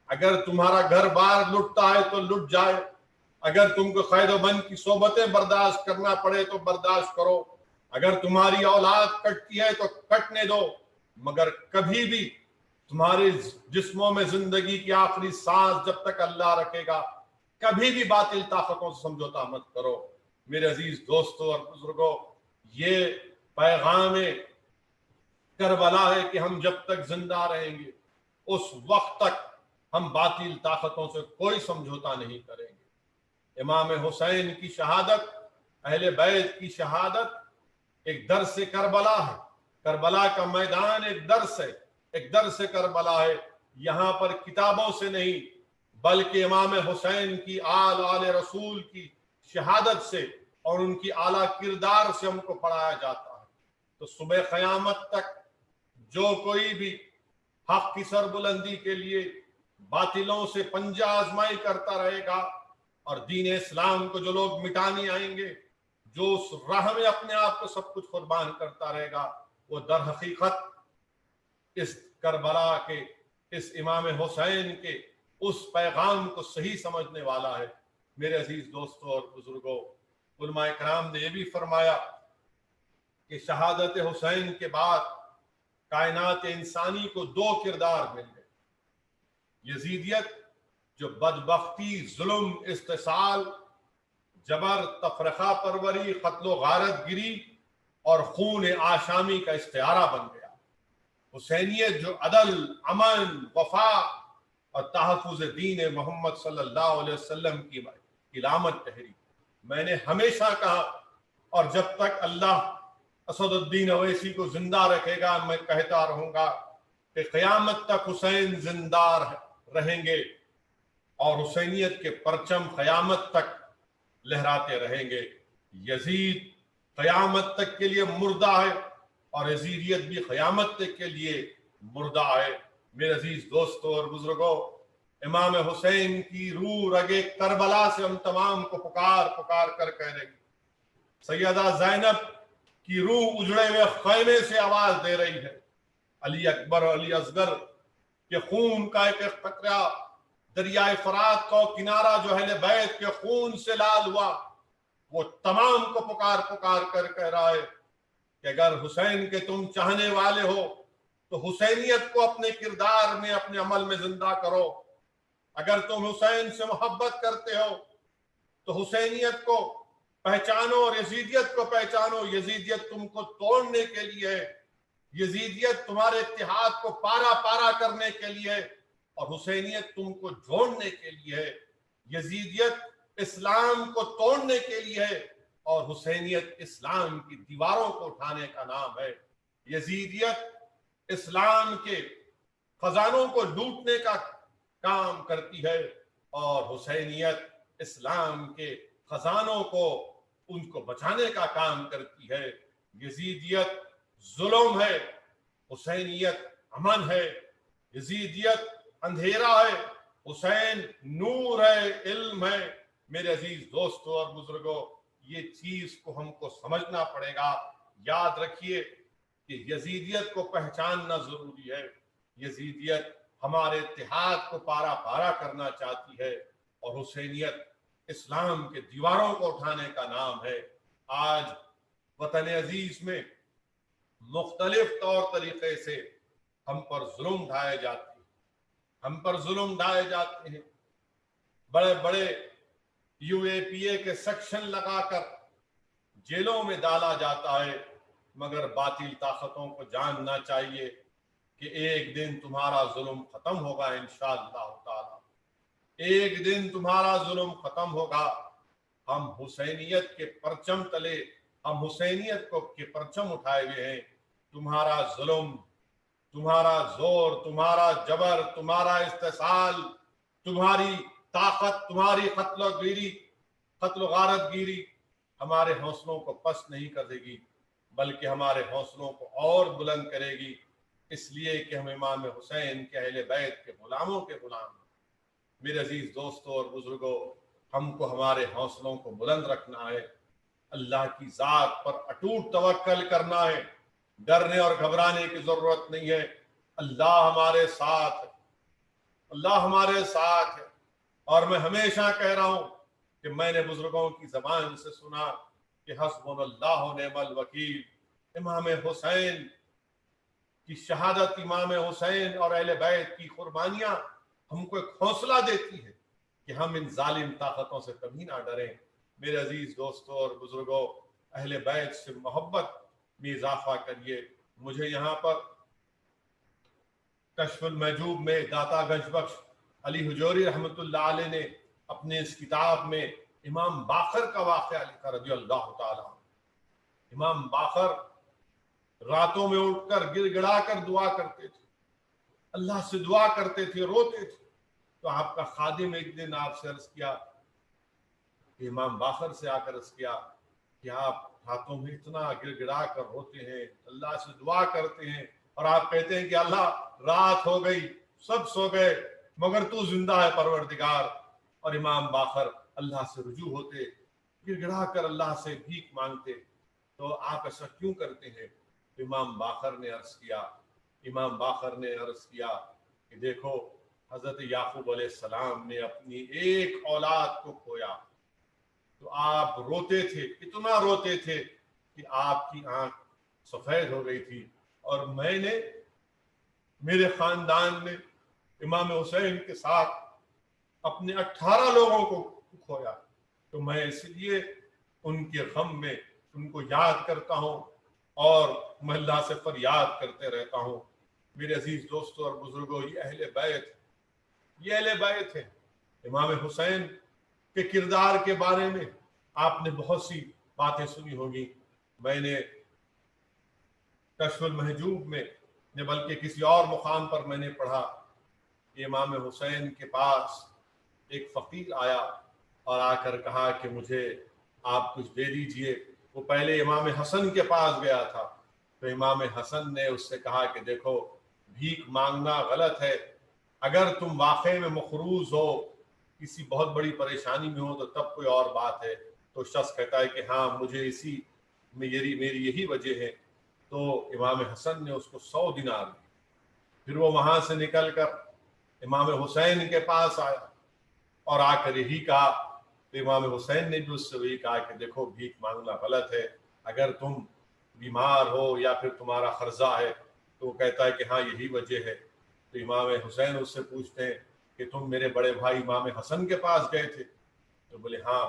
اگر تمہارا گھر بار لٹتا ہے تو لٹ جائے، اگر تم کو قید و بند کی صحبتیں برداشت کرنا پڑے تو برداشت کرو، اگر تمہاری اولاد کٹتی ہے تو کٹنے دو، مگر کبھی بھی تمہارے جسموں میں زندگی کی آخری سانس جب تک اللہ رکھے گا کبھی بھی باطل طاقتوں سے سمجھوتا مت کرو۔ میرے عزیز دوستوں اور بزرگوں، یہ پیغام کربلا ہے کہ ہم جب تک زندہ رہیں گے اس وقت تک ہم باطل طاقتوں سے کوئی سمجھوتا نہیں کریں گے۔ امام حسین کی شہادت، اہل بیت کی شہادت ایک درس کربلا ہے۔ کربلا کا میدان ایک درس ہے، ایک درس کربلا ہے۔ یہاں پر کتابوں سے نہیں بلکہ امام حسین کی آل رسول کی شہادت سے اور ان کی اعلیٰ کردار سے ہم کو پڑھایا جاتا ہے۔ تو صبح قیامت تک جو کوئی بھی حق کی سربلندی کے لیے باطلوں سے پنجہ آزمائی کرتا رہے گا اور دین اسلام کو جو لوگ مٹانے آئیں گے، جو اس راہ میں اپنے آپ کو سب کچھ قربان کرتا رہے گا، وہ در حقیقت اس کربلا کے، اس امام حسین کے اس پیغام کو صحیح سمجھنے والا ہے۔ میرے عزیز دوستوں اور بزرگوں، علماء کرام نے یہ بھی فرمایا کہ شہادت حسین کے بعد کائنات انسانی کو دو کردار مل گئے۔ یزیدیت جو بدبختی، ظلم، استحصال، جبر، تفرقہ پروری، قتل و غارت گری اور خون آشامی کا استعارہ بن گیا۔ حسینیت جو عدل، امن، وفا اور تحفظ دین محمد صلی اللہ علیہ وسلم کی علامت ٹھہری۔ میں نے ہمیشہ کہا اور جب تک اللہ اسد الدین اویسی کو زندہ رکھے گا میں کہتا رہوں گا کہ قیامت تک حسین زندہ رہیں گے اور حسینیت کے پرچم قیامت تک لہراتے رہیں گے۔ یزید قیامت تک کے لیے مردہ ہے اور یزیدیت بھی قیامت تک کے لیے مردہ ہے۔ میرے عزیز دوستوں اور بزرگوں، امام حسین کی روح رگے کربلا سے ہم تمام کو پکار پکار کر کہہ رہے ہیں۔ سیدہ زینب کی روح اجڑے ہوئے خیمے سے آواز دے رہی ہے، علی اکبر، علی اصغر کے خون کا ایک ایک قطرہ، دریائے فرات کا کنارہ جو اہل بیت کے خون سے لال ہوا، وہ تمام کو پکار پکار کر کہہ رہا ہے کہ اگر حسین کے تم چاہنے والے ہو تو حسینیت کو اپنے کردار میں، اپنے عمل میں زندہ کرو۔ اگر تم حسین سے محبت کرتے ہو تو حسینیت کو پہچانو اور یزیدیت کو پہچانو۔ یزیدیت تم کو توڑنے کے لیے ہے، یزیدیت تمہارے اتحاد کو پارا پارا کرنے کے لیے ہے اور حسینیت تم کو جوڑنے کے لیے ہے۔ یزیدیت اسلام کو توڑنے کے لیے ہے اور حسینیت اسلام کی دیواروں کو اٹھانے کا نام ہے۔ یزیدیت اسلام کے خزانوں کو لوٹنے کا کام کرتی ہے اور حسینیت اسلام کے خزانوں کو، ان کو بچانے کا کام کرتی ہے۔ یزیدیت ظلم ہے، حسینیت امن ہے۔ یزیدیت اندھیرا ہے، حسین نور ہے، علم ہے۔ میرے عزیز دوستوں اور بزرگوں، یہ چیز کو ہم کو سمجھنا پڑے گا۔ یاد رکھیے کہ یزیدیت کو پہچاننا ضروری ہے۔ یزیدیت ہمارے اتحاد کو پارا پارا کرنا چاہتی ہے اور حسینیت اسلام کے دیواروں کو اٹھانے کا نام ہے۔ آج وطن عزیز میں مختلف طور طریقے سے ہم پر ظلم ڈھائے جاتے ہیں، ہم پر ظلم ڈھائے جاتے ہیں۔ بڑے بڑے یو اے پی اے کے سیکشن لگا کر جیلوں میں ڈالا جاتا ہے، مگر باطل طاقتوں کو جاننا چاہیے کہ ایک دن تمہارا ظلم ختم ہوگا انشاءاللہ تعالی، ایک دن تمہارا ظلم ختم ہوگا۔ ہم حسینیت کے پرچم تلے، ہم حسینیت کو کے پرچم اٹھائے ہوئے ہیں۔ تمہارا ظلم، تمہارا زور، تمہارا جبر، تمہارا استحصال، تمہاری طاقت، تمہاری قتل و غارت گیری ہمارے حوصلوں کو پست نہیں کرے گی، بلکہ ہمارے حوصلوں کو اور بلند کرے گی، اس لیے کہ ہم امام حسین کے اہل بیت کے غلاموں کے غلام ہیں۔ میرے عزیز دوستوں اور بزرگوں، ہم کو ہمارے حوصلوں کو بلند رکھنا ہے، اللہ کی ذات پر اٹوٹ توکل کرنا ہے، ڈرنے اور گھبرانے کی ضرورت نہیں ہے۔ اللہ ہمارے ساتھ ہے، اللہ ہمارے ساتھ ہے۔ اور میں ہمیشہ کہہ رہا ہوں کہ میں نے بزرگوں کی زبان سے سنا کہ حسبنا اللہ و نعم الوکیل۔ امام حسین کی شہادت، امام حسین اور اہل بیت کی قربانیاں ہم کو ایک حوصلہ دیتی ہے کہ ہم ان ظالم طاقتوں سے کبھی نہ ڈریں۔ میرے عزیز دوستوں اور بزرگوں، اہل بیت سے محبت میں اضافہ کریے۔ مجھے یہاں پر کشف المحجوب میں داتا گنج بخش علی حجوری رحمۃ اللہ علیہ نے اپنے اس کتاب میں امام باقر کا واقعہ لکھا رضی اللہ تعالیٰ. امام باقر راتوں میں اٹھ کر گر گڑا کر دعا کرتے تھے، اللہ سے دعا کرتے تھے، روتے تھے. تو آپ کا خادم ایک دن آپ سے عرض کیا کہ امام باقر سے آ کر عرض کیا کہ آپ راتوں میں اتنا گر گڑا کر روتے ہیں، اللہ سے دعا کرتے ہیں، اور آپ کہتے ہیں کہ اللہ رات ہو گئی، سب سو گئے، مگر تو زندہ ہے پروردگار. اور امام باقر اللہ سے رجوع ہوتے، گر گڑا کر اللہ سے بھیک مانگتے. تو آپ ایسا کیوں کرتے ہیں؟ امام باقر نے عرض کیا کہ دیکھو حضرت یعقوب علیہ السلام نے اپنی ایک اولاد کو کھویا تو آپ روتے تھے، اتنا روتے تھے کہ آپ کی آنکھ سفید ہو گئی تھی، اور میرے خاندان نے امام حسین کے ساتھ اپنے 18 لوگوں کو کھویا، تو میں اس لیے ان کے غم میں ان کو یاد کرتا ہوں اور میں اللہ سے فریاد کرتے رہتا ہوں. میرے عزیز دوستوں اور بزرگوں، یہ اہل بیت ہے. امام حسین کے کردار کے بارے میں آپ نے بہت سی باتیں سنی ہوگی. میں نے کشف المحجوب میں نے بلکہ کسی اور مقام پر میں نے پڑھا کہ امام حسین کے پاس ایک فقیر آیا اور آ کر کہا کہ مجھے آپ کچھ دے دیجئے. وہ پہلے امام حسن کے پاس گیا تھا، تو امام حسن نے اس سے کہا کہ دیکھو بھیک مانگنا غلط ہے، اگر تم واقعے میں مقروض ہو، کسی بہت بڑی پریشانی میں ہو تو تب کوئی اور بات ہے. تو شخص کہتا ہے کہ ہاں مجھے اسی میں میری یہی وجہ ہے. تو امام حسن نے اس کو 100 دینار دی. پھر وہ وہاں سے نکل کر امام حسین کے پاس آیا اور آ کر یہی کہا. تو امام حسین نے بھی اس سے وہی کہا کہ دیکھو بھیک مانگنا غلط ہے، اگر تم بیمار ہو یا پھر تمہارا قرضہ ہے. تو وہ کہتا ہے کہ ہاں یہی وجہ ہے. تو امام حسین اس سے پوچھتے ہیں کہ تم میرے بڑے بھائی امام حسن کے پاس گئے تھے؟ تو بولے ہاں.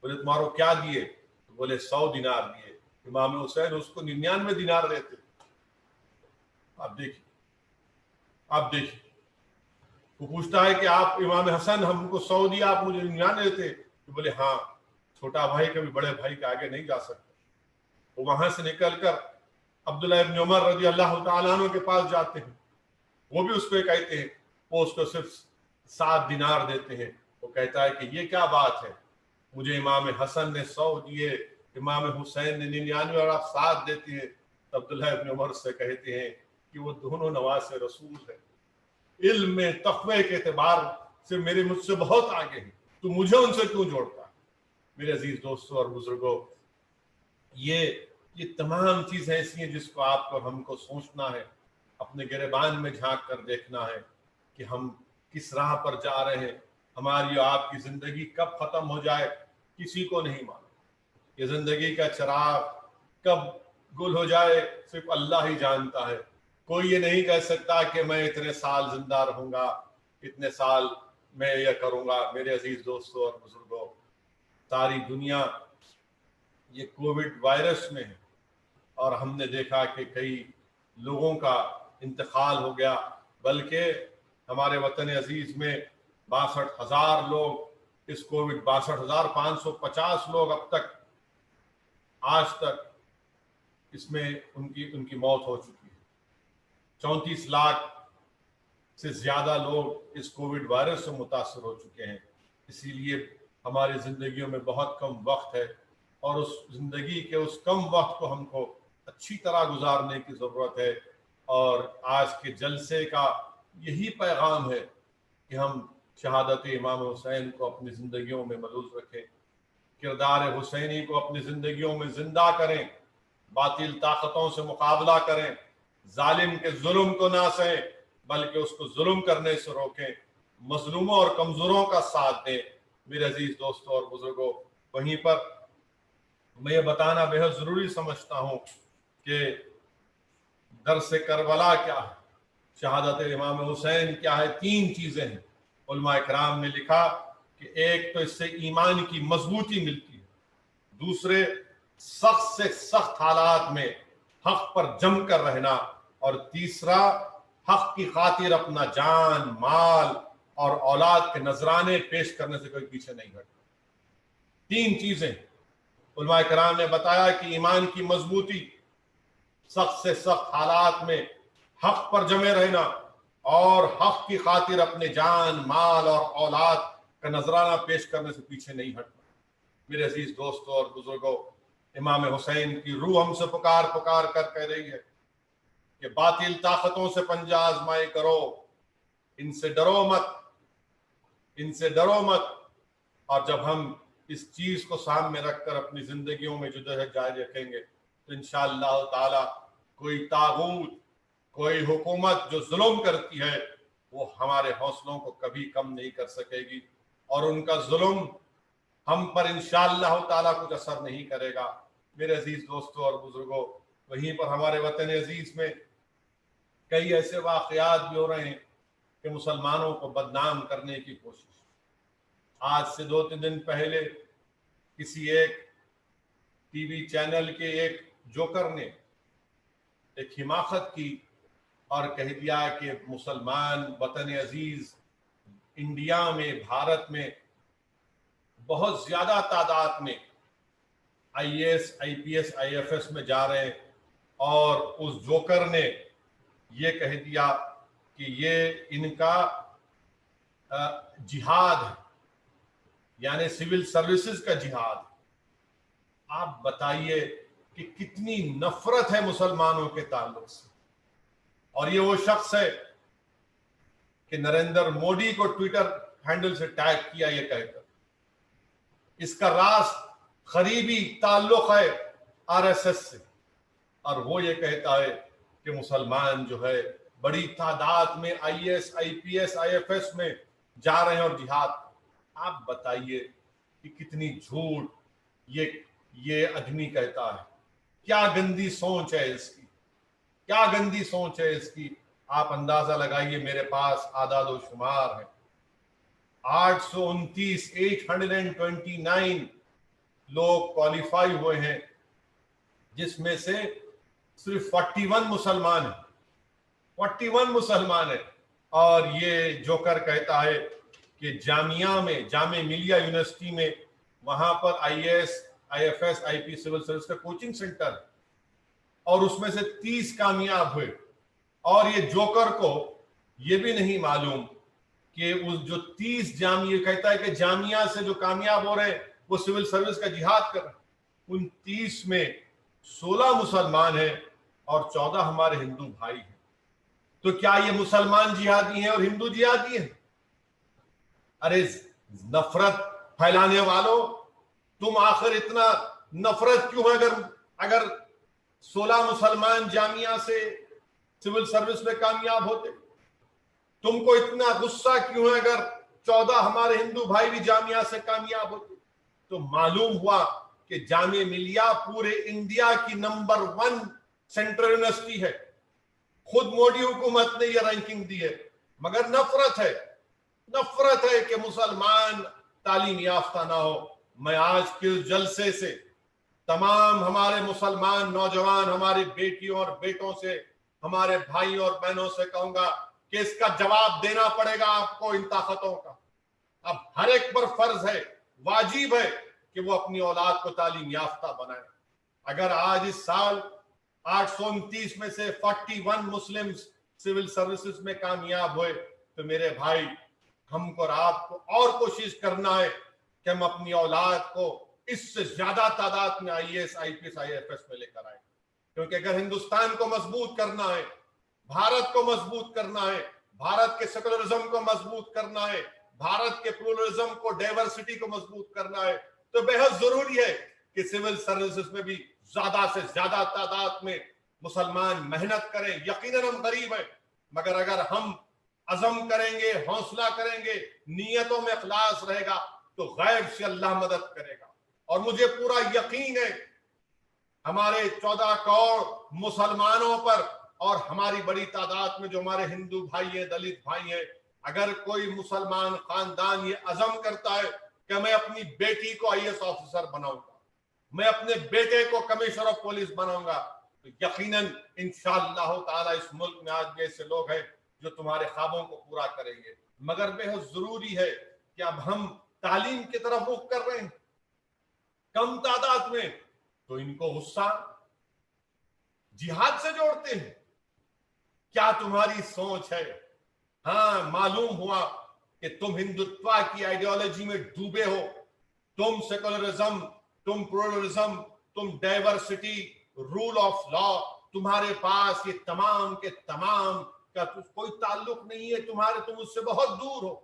بولے تمہارو کیا دیے؟ تو بولے 100 دینار دیے. امام حسین اس کو 99 دینار دیتے. آپ دیکھیے وہ پوچھتا ہے کہ آپ امام حسن ہم کو 100 دیا، آپ مجھے 99 دیتے؟ تو بولے ہاں، چھوٹا بھائی کبھی بڑے بھائی کے آگے نہیں جا سکتا. وہ وہاں سے نکل کر عبداللہ ابن عمر رضی اللہ تعالیٰ عنہ کے پاس جاتے ہیں. وہ بھی اس کو کہتے ہیں، وہ اس کو صرف 7 دینار دیتے ہیں. وہ کہتا ہے کہ یہ کیا بات ہے، مجھے امام حسن نے 100 دیے، امام حسین نے 99 اور آپ 7 دیتے ہیں. عبداللہ ابن عمر سے کہتے ہیں کہ وہ دونوں نواز رسول ہیں، علم میں تقوی کے اعتبار سے مجھ سے بہت آگے ہیں، تو مجھے ان سے کیوں جوڑتا ہے؟ میرے عزیز دوستوں اور بزرگوں، یہ تمام چیزیں ایسی ہیں جس کو آپ کو ہم کو سوچنا ہے، اپنے گریبان میں جھانک کر دیکھنا ہے کہ ہم کس راہ پر جا رہے ہیں. ہماری اور آپ کی زندگی کب ختم ہو جائے کسی کو نہیں معلوم. یہ زندگی کا چراغ کب گل ہو جائے صرف اللہ ہی جانتا ہے. کوئی یہ نہیں کہہ سکتا کہ میں اتنے سال زندہ رہوں گا، اتنے سال میں یہ کروں گا. میرے عزیز دوستوں اور بزرگوں، ساری دنیا یہ کووڈ وائرس میں ہے، اور ہم نے دیکھا کہ کئی لوگوں کا انتقال ہو گیا، بلکہ ہمارے وطن عزیز میں 62,000 لوگ اس کووڈ 62,550 لوگ اب تک آج تک اس میں ان کی موت ہو چکی ہے. 34 لاکھ سے زیادہ لوگ اس کووڈ وائرس سے متاثر ہو چکے ہیں. اسی لیے ہماری زندگیوں میں بہت کم وقت ہے، اور اس زندگی کے اس کم وقت کو ہم کو اچھی طرح گزارنے کی ضرورت ہے. اور آج کے جلسے کا یہی پیغام ہے کہ ہم شہادت امام حسین کو اپنی زندگیوں میں ملحوظ رکھیں، کردار حسینی کو اپنی زندگیوں میں زندہ کریں، باطل طاقتوں سے مقابلہ کریں، ظالم کے ظلم کو نہ سہیں بلکہ اس کو ظلم کرنے سے روکیں، مظلوموں اور کمزوروں کا ساتھ دیں. میرے عزیز دوستوں اور بزرگوں، وہیں پر میں یہ بتانا بے حد ضروری سمجھتا ہوں کہ درس کربلا کیا ہے، شہادت امام حسین کیا ہے. 3 چیزیں ہیں. علماء کرام نے لکھا کہ ایک تو اس سے ایمان کی مضبوطی ملتی ہے، دوسرے سخت سے سخت حالات میں حق پر جم کر رہنا، اور تیسرا حق کی خاطر اپنا جان، مال اور اولاد کے نذرانے پیش کرنے سے کوئی پیچھے نہیں ہٹتا۔ 3 چیزیں علماء کرام نے بتایا کہ ایمان کی مضبوطی، سخت سے سخت حالات میں حق پر جمے رہنا اور حق کی خاطر اپنے جان، مال اور اولاد کا نذرانہ پیش کرنے سے پیچھے نہیں ہٹنا۔ میرے عزیز دوستوں اور بزرگوں، امام حسین کی روح ہم سے پکار پکار کر کہہ رہی ہے کہ باطل طاقتوں سے پنجہ آزمائی کرو، ان سے ڈرو مت، ان سے ڈرو مت۔ اور جب ہم اس چیز کو سامنے رکھ کر اپنی زندگیوں میں جدوجہد جاری رکھیں گے تو انشاءاللہ تعالی کوئی طاغوت، کوئی حکومت جو ظلم کرتی ہے وہ ہمارے حوصلوں کو کبھی کم نہیں کر سکے گی، اور ان کا ظلم ہم پر انشاءاللہ تعالی کچھ اثر نہیں کرے گا۔ میرے عزیز دوستوں اور بزرگوں، وہیں پر ہمارے وطن عزیز میں کئی ایسے واقعات بھی ہو رہے ہیں کہ مسلمانوں کو بدنام کرنے کی کوشش۔ آج سے 2-3 دن پہلے کسی ایک ٹی وی چینل کے ایک جوکر نے ایک حماقت کی اور کہہ دیا کہ مسلمان وطن عزیز انڈیا میں، بھارت میں بہت زیادہ تعداد میں IAS IPS IFS میں جا رہے ہیں، اور اس جوکر نے یہ کہہ دیا کہ یہ ان کا جہاد ہے، یعنی سول سروسز کا جہاد۔ آپ بتائیے کہ کتنی نفرت ہے مسلمانوں کے تعلق سے۔ اور یہ وہ شخص ہے کہ نریندر مودی کو ٹویٹر ہینڈل سے ٹیگ کیا یہ کہہ کر۔ اس کا راست قریبی تعلق ہے RSS سے، اور وہ یہ کہتا ہے کہ مسلمان جو ہے بڑی تعداد میں IAS IPS IFS میں جا رہے ہیں اور جہاد۔ آپ بتائیے کہ کتنی جھوٹ یہ آدمی کہتا ہے۔ کیا گندی سوچ ہے اس کی، کیا گندی سوچ ہے اس کی۔ آپ اندازہ لگائیے، میرے پاس اعداد و شمار ہے، 829 لوگ کوالیفائی ہوئے ہیں، جس میں سے صرف 41 مسلمان ہیں، 41 مسلمان ہیں۔ اور یہ جوکر کہتا ہے کہ جامعہ ملیہ یونیورسٹی میں وہاں پر IAS IFS IP civil service کا کوچنگ سینٹر ہے، اور اس میں سے 30 کامیاب ہوئے۔ اور یہ جوکر کو یہ بھی نہیں معلوم کہ اس جو 30 جامعہ، کہتا ہے کہ جامعہ سے جو کامیاب ہو رہے ہیں وہ سول سروس کا جہاد کر رہے ہیں۔ ان 30 میں 16 مسلمان ہیں اور 14 ہمارے ہندو بھائی ہیں۔ تو کیا یہ مسلمان جہادی ہیں اور ہندو جہادی ہیں؟ ارے نفرت پھیلانے والوں، تم آخر اتنا نفرت کیوں ہے؟ اگر 16 مسلمان جامعہ سے سول سروس میں کامیاب ہوتے، تم کو اتنا غصہ کیوں ہے اگر 14 ہمارے ہندو بھائی بھی جامعہ سے کامیاب ہوتے؟ تو معلوم ہوا کہ جامعہ ملیہ پورے انڈیا کی نمبر 1 سینٹرل یونیورسٹی ہے۔ خود مودی حکومت نے یہ رینکنگ دی ہے، مگر نفرت ہے کہ مسلمان تعلیم یافتہ نہ ہو۔ میں آج کے جلسے سے تمام ہمارے مسلمان نوجوان، ہماری بیٹیوں اور بیٹوں سے، ہمارے بھائی اور بہنوں سے کہوں گا کہ اس کا جواب دینا پڑے گا آپ کو ان طاقتوں کا۔ اب ہر ایک پر فرض ہے، واجب ہے کہ وہ اپنی اولاد کو تعلیم یافتہ بنائے۔ اگر آج اس سال 829 میں سے 41 مسلم سول سروسز میں کامیاب ہوئے تو میرے بھائی، ہم کو اور آپ کو اور کوشش کرنا ہے کہ ہم اپنی اولاد کو اس سے زیادہ تعداد میں IAS IPS IFS میں لے کر آئے، کیونکہ اگر ہندوستان کو مضبوط کرنا ہے، بھارت کو مضبوط کرنا ہے، بھارت کے سیکولرزم کو مضبوط کرنا ہے، بھارت کے پلورلزم کو، ڈائیورسٹی کو مضبوط کرنا ہے، تو بے حد ضروری ہے کہ سول سروسز میں بھی زیادہ سے زیادہ تعداد میں مسلمان محنت کریں۔ یقیناً ہم غریب ہیں، مگر اگر ہم عزم کریں گے، حوصلہ کریں گے، نیتوں میں اخلاص رہے گا تو غیب سے اللہ مدد کرے گا۔ اور مجھے پورا یقین ہے ہمارے 14 کروڑ مسلمانوں پر، اور ہماری بڑی تعداد میں جو ہمارے ہندو بھائی ہیں، دلت بھائی ہیں، اگر کوئی مسلمان خاندان یہ عزم کرتا ہے کہ میں اپنی بیٹی کو IAS آفیسر بناؤں گا، میں اپنے بیٹے کو کمشنر آف پولیس بناؤں گا، تو یقیناً انشاءاللہ تعالی اس ملک میں آج بھی ایسے لوگ ہیں جو تمہارے خوابوں کو پورا کریں گے۔ مگر بہت ضروری ہے کہ اب ہم تعلیم کی طرف رخ کر رہے ہیں کم تعداد میں، تو ان کو غصہ جہاد سے جوڑتے ہیں. کیا تمہاری سوچ ہے؟ ہاں، معلوم ہوا کہ تم ہندوتوا کی آئیڈیالوجی میں ڈوبے ہو، تم سیکولرزم، تم پلورلزم، تم ڈائیورسٹی، رول آف لا، تمہارے پاس یہ تمام کے تمام کا کوئی تعلق نہیں ہے، تم اس سے بہت دور ہو،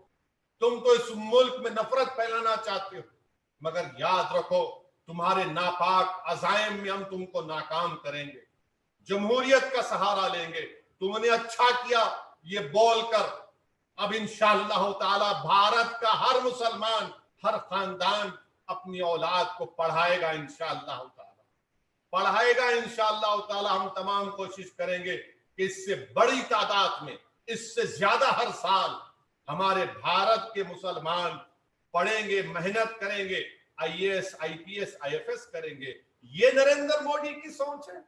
تم تو اس ملک میں نفرت پھیلانا چاہتے ہو. مگر یاد رکھو، تمہارے ناپاک عزائم میں ہم تم کو ناکام کریں گے، جمہوریت کا سہارا لیں گے. تم نے اچھا کیا یہ بول کر. اب انشاءاللہ تعالی بھارت کا ہر مسلمان، ہر خاندان اپنی اولاد کو پڑھائے گا انشاءاللہ تعالی، پڑھائے گا انشاءاللہ تعالی. ہم تمام کوشش کریں گے کہ اس سے بڑی تعداد میں، اس سے زیادہ ہر سال ہمارے بھارت کے مسلمان پڑھیں گے، محنت کریں گے، I A S, I P S, I F S کریں گے. یہ نریندر مودی کی سوچ ہے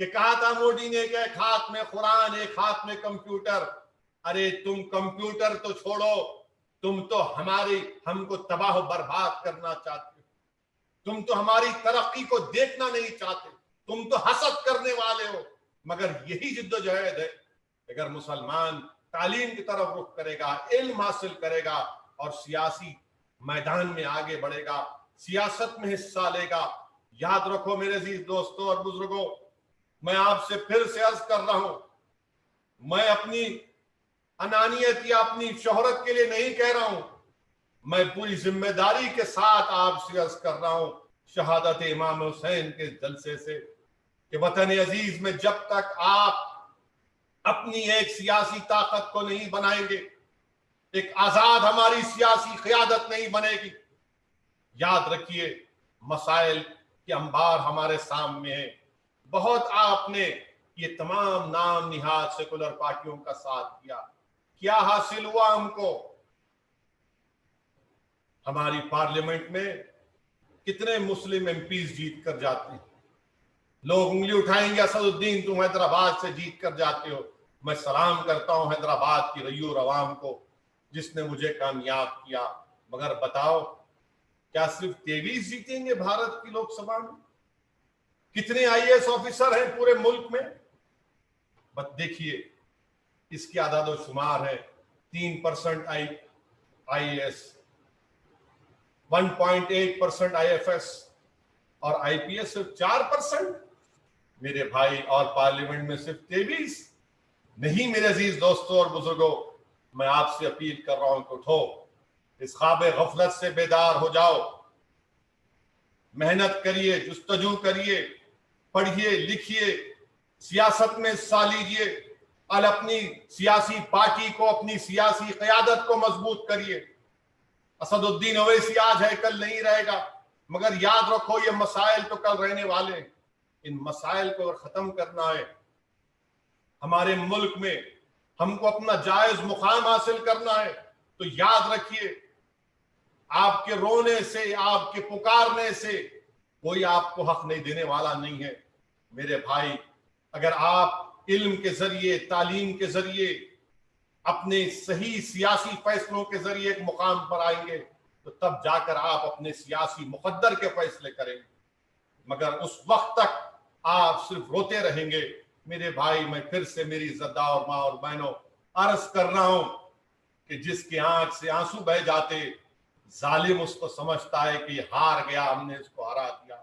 کہ کہا تھا مودی نے کہ ایک ہاتھ میں قرآن، ایک ہاتھ میں کمپیوٹر. ارے تم کمپیوٹر تو چھوڑو، تم تو ہم کو تباہ و برباد کرنا چاہتے ہو، تم تو ہماری ترقی کو دیکھنا نہیں چاہتے، تم تو حسد کرنے والے ہو. مگر یہی جد و جہد ہے. اگر مسلمان تعلیم کی طرف رخ کرے گا، علم حاصل کرے گا اور سیاسی میدان میں آگے بڑھے گا، سیاست میں حصہ لے گا. یاد رکھو میرے عزیز دوستوں اور بزرگوں، میں آپ سے پھر سے عرض کر رہا ہوں، میں اپنی انانیت یا اپنی شہرت کے لیے نہیں کہہ رہا ہوں، میں پوری ذمہ داری کے ساتھ آپ سے عرض کر رہا ہوں شہادت امام حسین کے جلسے سے، کہ وطن عزیز میں جب تک آپ اپنی ایک سیاسی طاقت کو نہیں بنائیں گے، ایک آزاد ہماری سیاسی قیادت نہیں بنے گی. یاد رکھیے مسائل کے انبار ہمارے سامنے ہیں. بہت آپ نے یہ تمام نام نہاد سیکولر پارٹیوں کا ساتھ کیا، کیا حاصل ہوا ہم کو؟ ہماری پارلیمنٹ میں کتنے مسلم ایم پیز جیت کر جاتے ہیں. لوگ انگلی اٹھائیں گے، اسد الدین تم حیدرآباد سے جیت کر جاتے ہو. میں سلام کرتا ہوں حیدرآباد کی غیور عوام کو جس نے مجھے کامیاب کیا. مگر بتاؤ، کیا صرف 23 جیتیں گے بھارت کی لوک سبھا میں؟ کتنے آئی ایس آفیسر ہیں پورے ملک میں؟ بس دیکھیے اس کی اعداد و شمار ہے. 3% I S, 1.8% I F S اور آئی پی ایس صرف 4%. میرے بھائی، اور پارلیمنٹ میں صرف 23. نہیں میرے عزیز دوستوں اور بزرگوں، میں آپ سے اپیل کر رہا ہوں کہ اٹھو، اس خواب غفلت سے بیدار ہو جاؤ، محنت کریے، جستجو کریے، پڑھیے لکھیے، سیاست میں حصہ لیجیے، اور اپنی سیاسی پارٹی کو، اپنی سیاسی قیادت کو مضبوط کریے. اسد الدین اویسی آج ہے، کل نہیں رہے گا، مگر یاد رکھو یہ مسائل تو کل رہنے والے ہیں. ان مسائل کو اگر ختم کرنا ہے، ہمارے ملک میں ہم کو اپنا جائز مقام حاصل کرنا ہے، تو یاد رکھیے آپ کے رونے سے، آپ کے پکارنے سے کوئی آپ کو حق نہیں دینے والا نہیں ہے. میرے بھائی، اگر آپ علم کے ذریعے، تعلیم کے ذریعے، اپنے صحیح سیاسی فیصلوں کے ذریعے ایک مقام پر آئیں گے تو تب جا کر آپ اپنے سیاسی مقدر کے فیصلے کریں گے. مگر اس وقت تک آپ صرف روتے رہیں گے. میرے بھائی، میں پھر سے میری عزتدار اور ماں اور بہنوں عرض کر رہا ہوں کہ جس کی آنکھ سے آنسو بہہ جاتے، ظالم اس کو سمجھتا ہے کہ یہ ہار گیا، ہم نے اس کو ہرا دیا.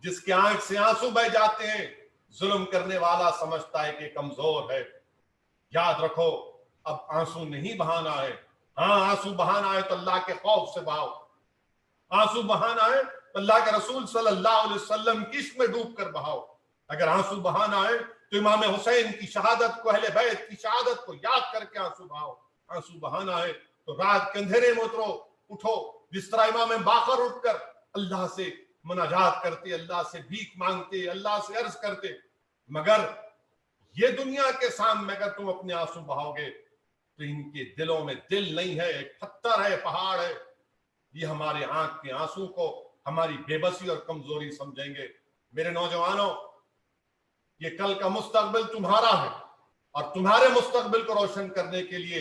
جس کی آنکھ سے آنسو بہہ جاتے ہیں، ظلم کرنے والا سمجھتا ہے کہ کمزور ہے. یاد رکھو، اب آنسو نہیں بہانا ہے. ہاں، آنسو بہانا ہے تو اللہ کے خوف سے بہاؤ، آنسو بہانا ہے تو اللہ کے رسول صلی اللہ علیہ وسلم کی عشق میں ڈوب کر بہاؤ. اگر آنسو بہانا ہے تو امام حسین کی شہادت کو، اہل بیت کی شہادت کو یاد کر کے آنسو بہاؤ. آنسو بہانا ہے تو رات کے اندھیرے میں اٹھو، جس طرح امام باقر اٹھ کر اللہ سے مناجات کرتے، اللہ سے بھیک مانگتے، اللہ سے عرض کرتے. مگر یہ دنیا کے سامنے اگر تم اپنے آنسو بہاؤ گے تو ان کے دلوں میں دل نہیں ہے، ایک پتھر ہے، پہاڑ ہے. یہ ہمارے آنکھ کے آنسو کو ہماری بے بسی اور کمزوری سمجھیں گے. میرے نوجوانوں، یہ کل کا مستقبل تمہارا ہے، اور تمہارے مستقبل کو روشن کرنے کے لیے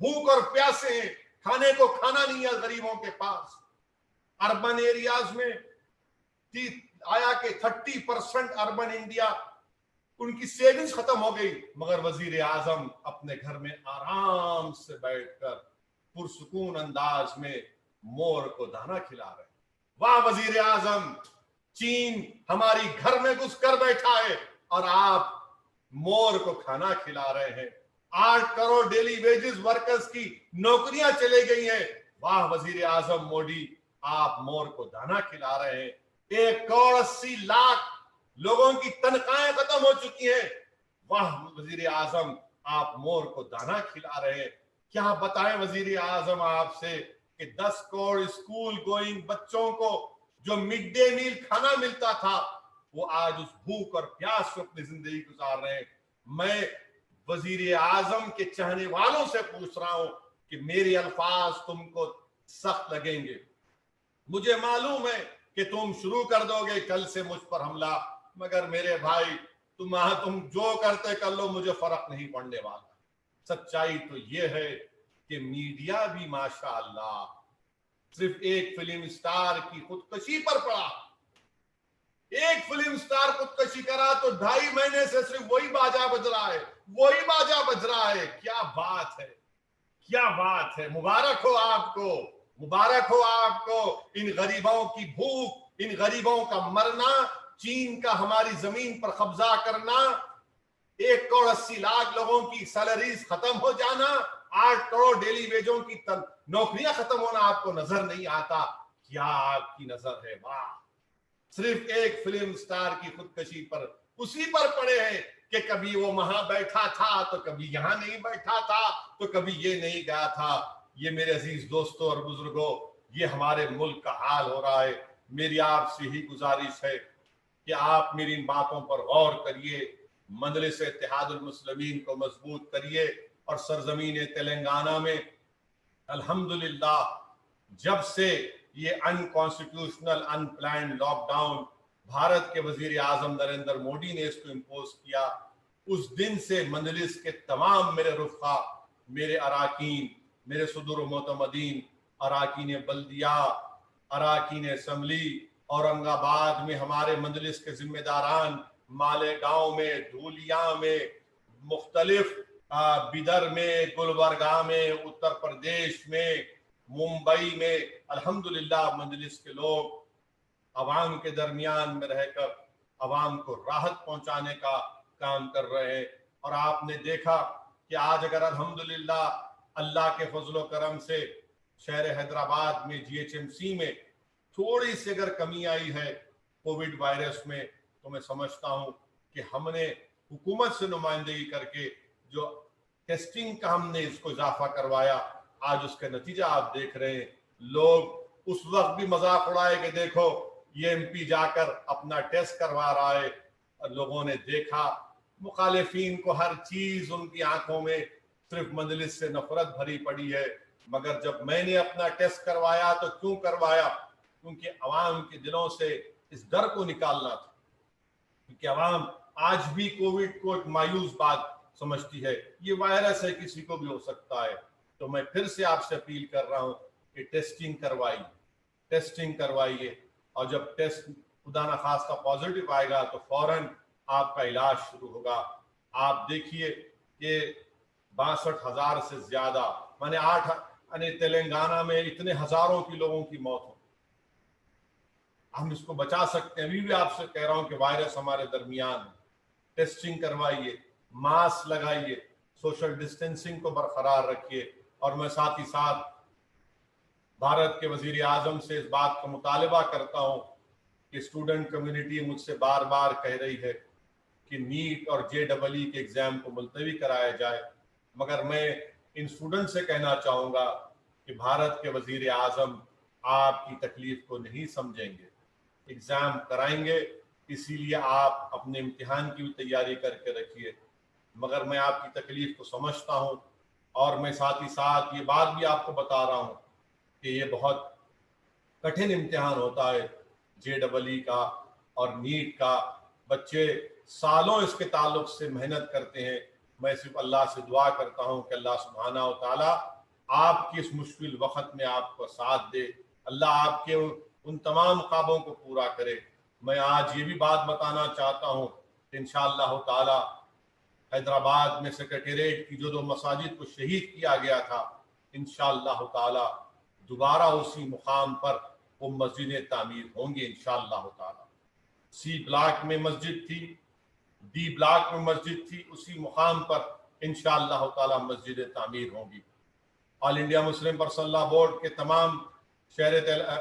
بھوک اور پیاسے ہیں, کھانے کو کھانا نہیں ہے غریبوں کے پاس. اربن ایریاز میں آیا کہ 30% اربن انڈیا ان کی سیونگز ختم ہو گئی, مگر وزیر اعظم اپنے گھر میں آرام سے بیٹھ کر پرسکون انداز میں مور کو دانا کھلا رہے ہیں. واہ وزیر اعظم, چین ہماری گھر میں گھس کر بیٹھا ہے اور آپ مور کو کھانا کھلا رہے ہیں. 8 کروڑ ڈیلی ویجز ورکرز کی نوکریاں چلے گئی ہیں. واہ وزیر اعظم مودی, آپ مور کو دانا کھلا رہے ہیں. 1,80,00,000 لوگوں کی تنخواہیں ختم ہو چکی ہیں. واہ وزیر اعظم, آپ مور کو دانا کھلا رہے ہیں. کیا بتائیں وزیر اعظم آپ سے کہ 10 کروڑ اسکول گوئنگ بچوں کو جو مڈ ڈے میل کھانا ملتا تھا وہ آج اس بھوک اور پیاس سے اپنی زندگی گزار رہے ہیں. میں وزیر اعظم کے چاہنے والوں سے پوچھ رہا ہوں کہ میرے الفاظ تم کو سخت لگیں گے, مجھے معلوم ہے کہ تم شروع کر دو گے کل سے مجھ پر حملہ, مگر میرے بھائی تم جو کرتے کر لو, مجھے فرق نہیں پڑنے والا. سچائی تو یہ ہے کہ میڈیا بھی ماشاءاللہ صرف ایک فلم سٹار کی خودکشی پر پڑا. ایک فلم سٹار خودکشی کرا تو 2.5 مہینے سے صرف وہی باجا بج رہا ہے, وہی باجا بج رہا ہے. کیا بات ہے, کیا بات ہے. مبارک ہو آپ کو, مبارک ہو آپ کو. ان غریبوں کی بھوک, ان غریبوں کا مرنا, چین کا ہماری زمین پر قبضہ کرنا, 1,80,00,000 لوگوں کی سیلریز ختم ہو جانا, 8 کروڑ ڈیلی ویجوں کی نوکریاں ختم ہونا آپ کو نظر نہیں آتا. کیا آپ کی نظر ہے. واہ, صرف ایک فلم سٹار کی خودکشی پر اسی پر پڑے ہیں کہ کبھی وہ وہاں بیٹھا تھا تو کبھی یہاں نہیں بیٹھا تھا تو کبھی یہ نہیں گیا تھا. یہ میرے عزیز دوستوں اور بزرگوں, یہ ہمارے ملک کا حال ہو رہا ہے. میری آپ سے ہی گزارش ہے کہ آپ میری ان باتوں پر غور کریے, مجلس اتحاد المسلمین کو مضبوط کریے, اور سرزمین تلنگانہ میں الحمدللہ جب سے یہ انکانسٹیٹیوشنل ان پلانڈ لاک ڈاؤن بھارت کے وزیر اعظم نریندر مودی نے اس کو امپوز کیا, اس دن سے مجلس کے تمام میرے رفقا, میرے اراکین, میرے صدور و معتمدین, اراکین بلدیہ, اراکین اسمبلی, اورنگ آباد میں ہمارے مجلس کے ذمہ داران, مالیگاؤں میں, دھولیاں میں, مختلف بیدر میں, گلبرگہ میں, اتر پردیش میں, ممبئی میں, الحمدللہ مجلس کے لوگ عوام کے درمیان میں رہ کر عوام کو راحت پہنچانے کا کام کر رہے ہیں. اور آپ نے دیکھا کہ آج اگر الحمدللہ اللہ کے فضل و کرم سے شہر حیدرآباد میں GHMC میں تھوڑی سی اگر کمی آئی ہے کووڈ وائرس میں, تو میں سمجھتا ہوں کہ ہم نے حکومت سے نمائندگی کر کے جو ٹیسٹنگ کا ہم نے اس کو اضافہ کروایا, آج اس کا نتیجہ آپ دیکھ رہے ہیں. لوگ اس وقت بھی مذاق اڑائے کہ دیکھو یہ MP جا کر اپنا ٹیسٹ کروا رہا ہے, اور لوگوں نے دیکھا مخالفین کو ہر چیز ان کی آنکھوں میں صرف مجلس سے نفرت بھری پڑی ہے. مگر جب میں نے اپنا ٹیسٹ کروایا تو کیوں کروایا, کیونکہ عوام کے دلوں سے اس ڈر کو نکالنا تھا, کیونکہ عوام آج بھی کووڈ کو ایک مایوس بات سمجھتی ہے, یہ وائرس ہے کسی کو بھی ہو سکتا ہے. تو میں پھر سے آپ سے اپیل کر رہا ہوں کہ ٹیسٹنگ کروائیے, ٹیسٹنگ کروائیے, اور جب ٹیسٹ خدا نخواستہ پازیٹیو آئے گا تو فوراً آپ کا علاج شروع ہوگا. آپ دیکھیے کہ 62,000 سے زیادہ, میں نے تلنگانہ میں اتنے ہزاروں کی لوگوں کی موت ہو, ہم اس کو بچا سکتے ہیں. ابھی بھی آپ سے کہہ رہا ہوں کہ وائرس ہمارے درمیان ہے. ٹیسٹنگ کروائیے, ماسک لگائیے, سوشل ڈسٹینسنگ کو برقرار رکھیے. اور میں ساتھ ہی ساتھ بھارت کے وزیر اعظم سے اس بات کا مطالبہ کرتا ہوں کہ اسٹوڈنٹ کمیونٹی مجھ سے بار بار کہہ رہی ہے کہ نیٹ اور JEE کے ایگزام کو ملتوی کرایا جائے, مگر میں ان اسٹوڈنٹ سے کہنا چاہوں گا کہ بھارت کے وزیر اعظم آپ کی تکلیف کو نہیں سمجھیں گے. ایگزام کرائیں گے, اسی لیے آپ اپنے امتحان کی بھی تیاری کر کے رکھیے, مگر میں آپ کی تکلیف کو سمجھتا ہوں. اور میں ساتھ ہی ساتھ یہ بات بھی آپ کو بتا رہا ہوں کہ یہ بہت کٹھن امتحان ہوتا ہے JEE کا اور نیٹ کا. بچے سالوں اس کے تعلق سے محنت کرتے ہیں, میں صرف اللہ سے دعا کرتا ہوں کہ اللہ سبحانہ و تعالیٰ آپ کی اس مشکل وقت میں آپ کو ساتھ دے، اللہ آپ کے ان تمام خوابوں کو پورا کرے۔ میں آج یہ بھی بات بتانا چاہتا ہوں کہ انشاءاللہ تعالیٰ حیدرآباد میں سیکریٹریٹ کی جو 2 مساجد کو شہید کیا گیا تھا، انشاءاللہ تعالیٰ دوبارہ اسی مقام پر وہ مسجدیں تعمیر ہوں گی انشاءاللہ تعالیٰ۔ سی بلاک میں مسجد تھی، ڈی بلاک میں مسجد تھی، اسی مقام پر انشاءاللہ تعالیٰ مسجدیں تعمیر ہوں گی۔ آل انڈیا مسلم پرسنل لا بورڈ کے تمام شہر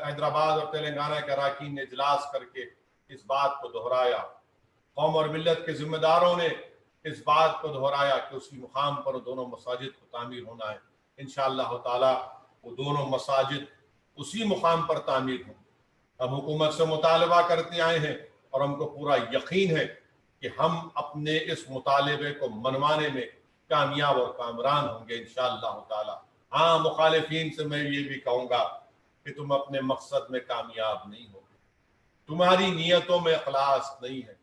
حیدرآباد اور تلنگانہ کے اراکین نے اجلاس کر کے اس بات کو دہرایا، قوم اور ملت کے ذمہ داروں نے اس بات کو دہرایا کہ اسی مقام پر دونوں مساجد کو تعمیر ہونا ہے۔ انشاءاللہ تعالیٰ وہ دونوں مساجد اسی مقام پر تعمیر ہوں۔ ہم حکومت سے مطالبہ کرتے آئے ہیں اور ہم کو پورا یقین ہے کہ ہم اپنے اس مطالبے کو منوانے میں کامیاب اور کامران ہوں گے انشاءاللہ تعالیٰ۔ ہاں، مخالفین سے میں یہ بھی کہوں گا کہ تم اپنے مقصد میں کامیاب نہیں ہوگے، تمہاری نیتوں میں اخلاص نہیں ہے،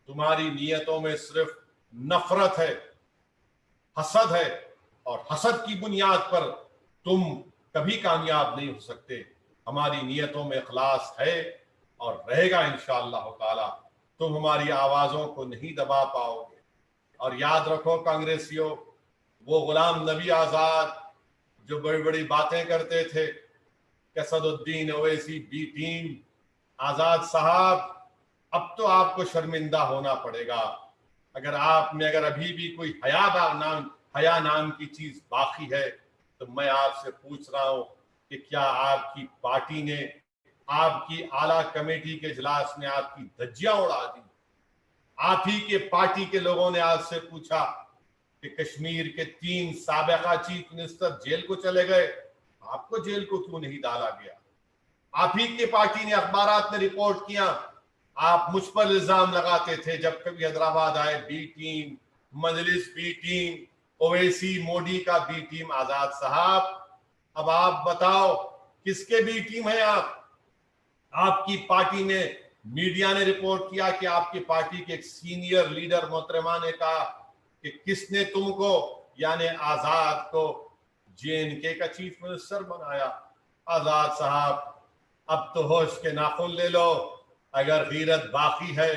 تمہاری نیتوں میں صرف نفرت ہے، حسد ہے، اور حسد کی بنیاد پر تم کبھی کامیاب نہیں ہو سکتے۔ ہماری نیتوں میں اخلاص ہے اور رہے گا انشاءاللہ تعالی۔ تم ہماری آوازوں کو نہیں دبا پاؤ گے۔ اور یاد رکھو کانگریسیوں، وہ غلام نبی آزاد جو بڑی بڑی باتیں کرتے تھے، اسد الدین اویسی بی ٹیم، آزاد صاحب، اب تو آپ کو شرمندہ ہونا پڑے گا۔ اگر آپ میں اگر ابھی بھی کوئی حیا نام کی چیز باقی ہے تو میں آپ سے پوچھ رہا ہوں کہ کیا آپ کی پارٹی نے، آپ کی اعلیٰ کمیٹی کے اجلاس نے آپ کی دھجیاں اڑا دی؟ آپ ہی کے پارٹی کے لوگوں نے آج سے پوچھا کہ کشمیر کے 3 سابقہ چیف منسٹر جیل کو چلے گئے، آپ کو جیل کو کیوں نہیں ڈالا گیا؟ آپ ہی کی پارٹی نے اخبارات نے رپورٹ کیا، آپ مجھ پر الزام لگاتے تھے جب کبھی حیدرآباد آئے، بی ٹیم، مجلس بی ٹیم، اویسی مودی کا بی ٹیم۔ آزاد صاحب، اب آپ بتاؤ کس کے بی ٹیم ہیں آپ کی پارٹی نے؟ میڈیا نے رپورٹ کیا کہ آپ کی پارٹی کے ایک سینئر لیڈر محترمہ نے کہا کہ کس نے تم کو یعنی آزاد کو JNK کا چیف منسٹر بنایا۔ آزاد صاحب، اب تو ہوش کے ناخن لے لو، اگر غیرت باقی ہے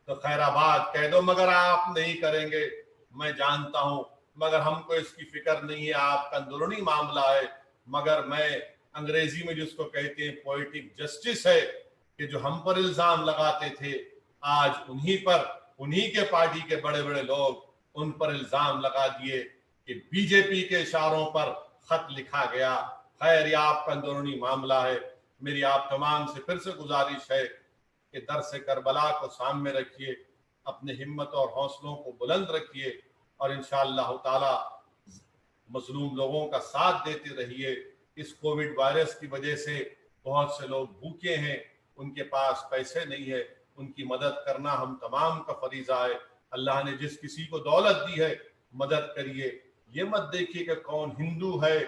تو خیر آباد کہہ دو، مگر آپ نہیں کریں گے، میں جانتا ہوں، مگر ہم کو اس کی فکر نہیں ہے، آپ کا اندرونی معاملہ ہے۔ مگر میں انگریزی میں جس کو کہتے ہیں پوئٹک جسٹس ہے کہ جو ہم پر الزام لگاتے تھے، آج انہی کے پارٹی کے بڑے بڑے لوگ ان پر الزام لگا دیے کہ بی جے پی کے اشاروں پر خط لکھا گیا۔ خیر، یہ آپ کا اندرونی معاملہ ہے۔ میری آپ تمام سے پھر سے گزارش ہے کہ درس کربلا کو سامنے رکھیے، اپنے ہمت اور حوصلوں کو بلند رکھیے، اور انشاءاللہ تعالی مظلوم لوگوں کا ساتھ دیتے رہیے۔ اس کووڈ وائرس کی وجہ سے بہت سے لوگ بھوکے ہیں، ان کے پاس پیسے نہیں ہے، ان کی مدد کرنا ہم تمام کا فریضہ ہے۔ اللہ نے جس کسی کو دولت دی ہے مدد کریے۔ یہ مت دیکھیے کہ کون ہندو ہے،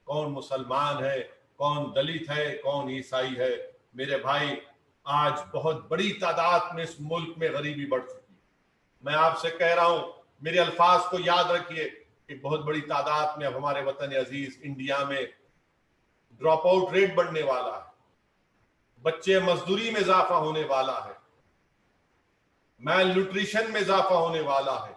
کون مسلمان ہے، کون دلت ہے، کون عیسائی ہے۔ میرے بھائی، آج بہت بڑی تعداد میں اس ملک میں غریبی بڑھ چکی ہے۔ میں آپ سے کہہ رہا ہوں، میرے الفاظ کو یاد رکھیے کہ بہت بڑی تعداد میں ہمارے وطن عزیز انڈیا میں ڈراپ آؤٹ ریٹ بڑھنے والا ہے، بچے مزدوری میں اضافہ ہونے والا ہے، میل نیوٹریشن میں اضافہ ہونے والا ہے،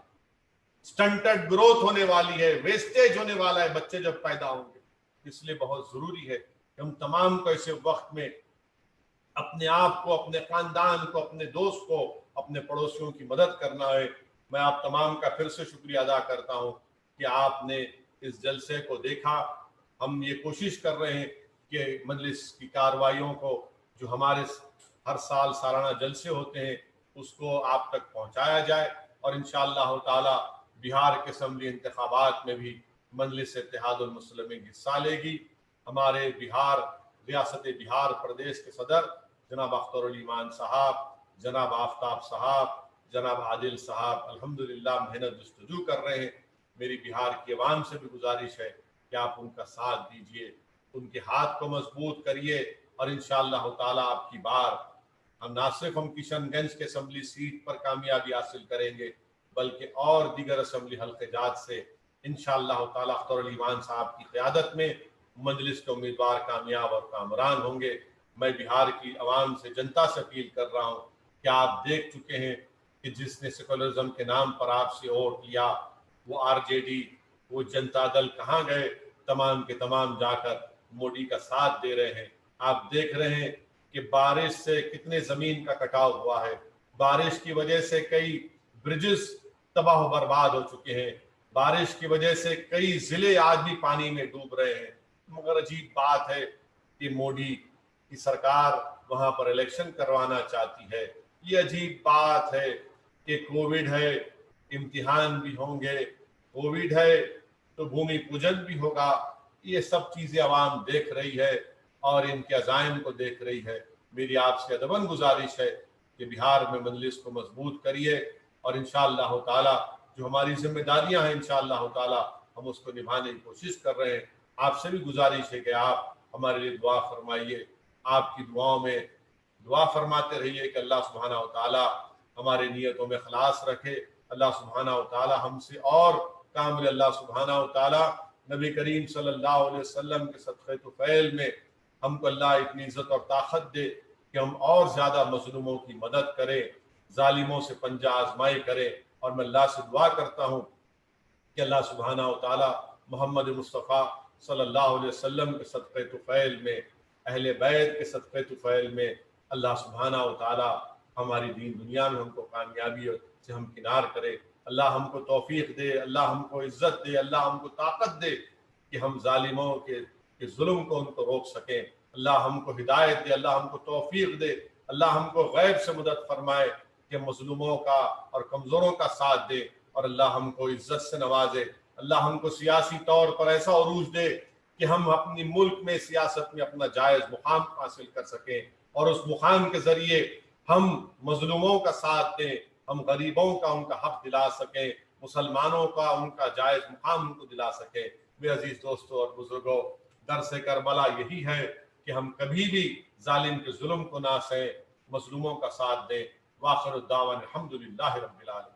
سٹنٹڈ گروتھ ہونے والی ہے، ویسٹیج ہونے والا ہے بچے جب پیدا ہوں گے۔ اس لیے بہت ضروری ہے کہ ہم تمام کو ایسے وقت میں اپنے آپ کو، اپنے خاندان کو، اپنے دوست کو، اپنے پڑوسیوں کی مدد کرنا ہے۔ میں آپ تمام کا پھر سے شکریہ ادا کرتا ہوں کہ آپ نے اس جلسے کو دیکھا۔ ہم یہ کوشش کر رہے ہیں کہ مجلس کی کارروائیوں کو، جو ہمارے ہر سال سالانہ جلسے ہوتے ہیں، اس کو آپ تک پہنچایا جائے، اور انشاءاللہ تعالی بہار کے اسمبلی انتخابات میں بھی مجلس اتحاد المسلمین حصہ لے گی۔ ہمارے ریاست بہار پردیش کے صدر جناب اختر علی مان صاحب، جناب آفتاب صاحب، جناب عادل صاحب الحمدللہ محنت جستجو کر رہے ہیں۔ میری بہار کی عوام سے بھی گزارش ہے کہ آپ ان کا ساتھ دیجئے، ان کے ہاتھ کو مضبوط کریے، اور انشاءاللہ تعالی آپ کی بار ہم نہ صرف ہم کشن گنج کے اسمبلی سیٹ پر کامیابی حاصل کریں گے بلکہ اور دیگر اسمبلی حلقے جات سے انشاءاللہ تعالی اختر علی ایمان صاحب کی قیادت میں مجلس کے امیدوار کامیاب اور کامران ہوں گے۔ میں بہار کی عوام سے، جنتا سے اپیل کر رہا ہوں کہ آپ دیکھ چکے ہیں کہ جس نے سیکولرزم کے نام پر آپ سے ووٹ لیا، وہ RJD، وہ جنتا دل کہاں گئے؟ تمام کے تمام جا کر مودی کا ساتھ دے رہے ہیں۔ آپ دیکھ رہے ہیں کہ بارش سے کتنے زمین کا کٹاؤ ہوا ہے، بارش کی وجہ سے کئی برجز تباہ و برباد ہو چکے ہیں، بارش کی وجہ سے کئی ضلع آج بھی پانی میں ڈوب رہے ہیں۔ مگر عجیب بات ہے کہ مودی کی سرکار وہاں پر الیکشن کروانا چاہتی ہے۔ یہ عجیب بات ہے کہ کووڈ ہے، امتحان بھی ہوں گے، کووڈ ہے تو بھومی پوجن بھی ہوگا۔ یہ سب چیزیں عوام دیکھ رہی ہے اور ان کے عزائم کو دیکھ رہی ہے۔ میری آپ سے ادباً گزارش ہے کہ بہار میں مجلس کو مضبوط کریے، اور انشاءاللہ تعالی جو ہماری ذمہ داریاں ہیں انشاءاللہ تعالی ہم اس کو نبھانے کی کوشش کر رہے ہیں۔ آپ سے بھی گزارش ہے کہ آپ ہمارے لیے دعا فرمائیے، آپ کی دعاؤں میں دعا فرماتے رہیے کہ اللہ سبحانہ و تعالی ہمارے نیتوں میں خلاص رکھے۔ اللہ سبحانہ و تعالی ہم سے اور کامل، اللہ سبحانہ و تعالی نبی کریم صلی اللہ علیہ وسلم کے صدقے طفیل میں ہم کو اللہ اتنی عزت اور طاقت دے کہ ہم اور زیادہ مظلوموں کی مدد کریں، ظالموں سے پنجہ آزمائی کریں۔ اور میں اللہ سے دعا کرتا ہوں کہ اللہ سبحانہ و تعالی محمد مصطفیٰ صلی اللہ علیہ وسلم کے صدقے طفیل میں، اہل بیت کے صدقے طفیل میں اللہ سبحانہ و تعالی ہماری دین دنیا میں ہم کو کامیابی سے ہم کنار کرے۔ اللہ ہم کو توفیق دے، اللہ ہم کو عزت دے، اللہ ہم کو طاقت دے کہ ہم ظالموں کے ظلم کو ان کو روک سکیں۔ اللہ ہم کو ہدایت دے، اللہ ہم کو توفیق دے، اللہ ہم کو غیب سے مدد فرمائے کہ مظلوموں کا اور کمزوروں کا ساتھ دے، اور اللہ ہم کو عزت سے نوازے۔ اللہ ہم کو سیاسی طور پر ایسا عروج دے کہ ہم اپنی ملک میں سیاست میں اپنا جائز مقام حاصل کر سکیں، اور اس مقام کے ذریعے ہم مظلوموں کا ساتھ دیں، ہم غریبوں کا ان کا حق دلا سکیں، مسلمانوں کا ان کا جائز مقام ان کو دلا سکیں۔ میرے عزیز دوستوں اور بزرگوں، درس کربلا یہی ہے کہ ہم کبھی بھی ظالم کے ظلم کو نہ سہیں، مظلوموں کا ساتھ دیں۔ وآخر الدعوانا الحمدللہ رب العالمین۔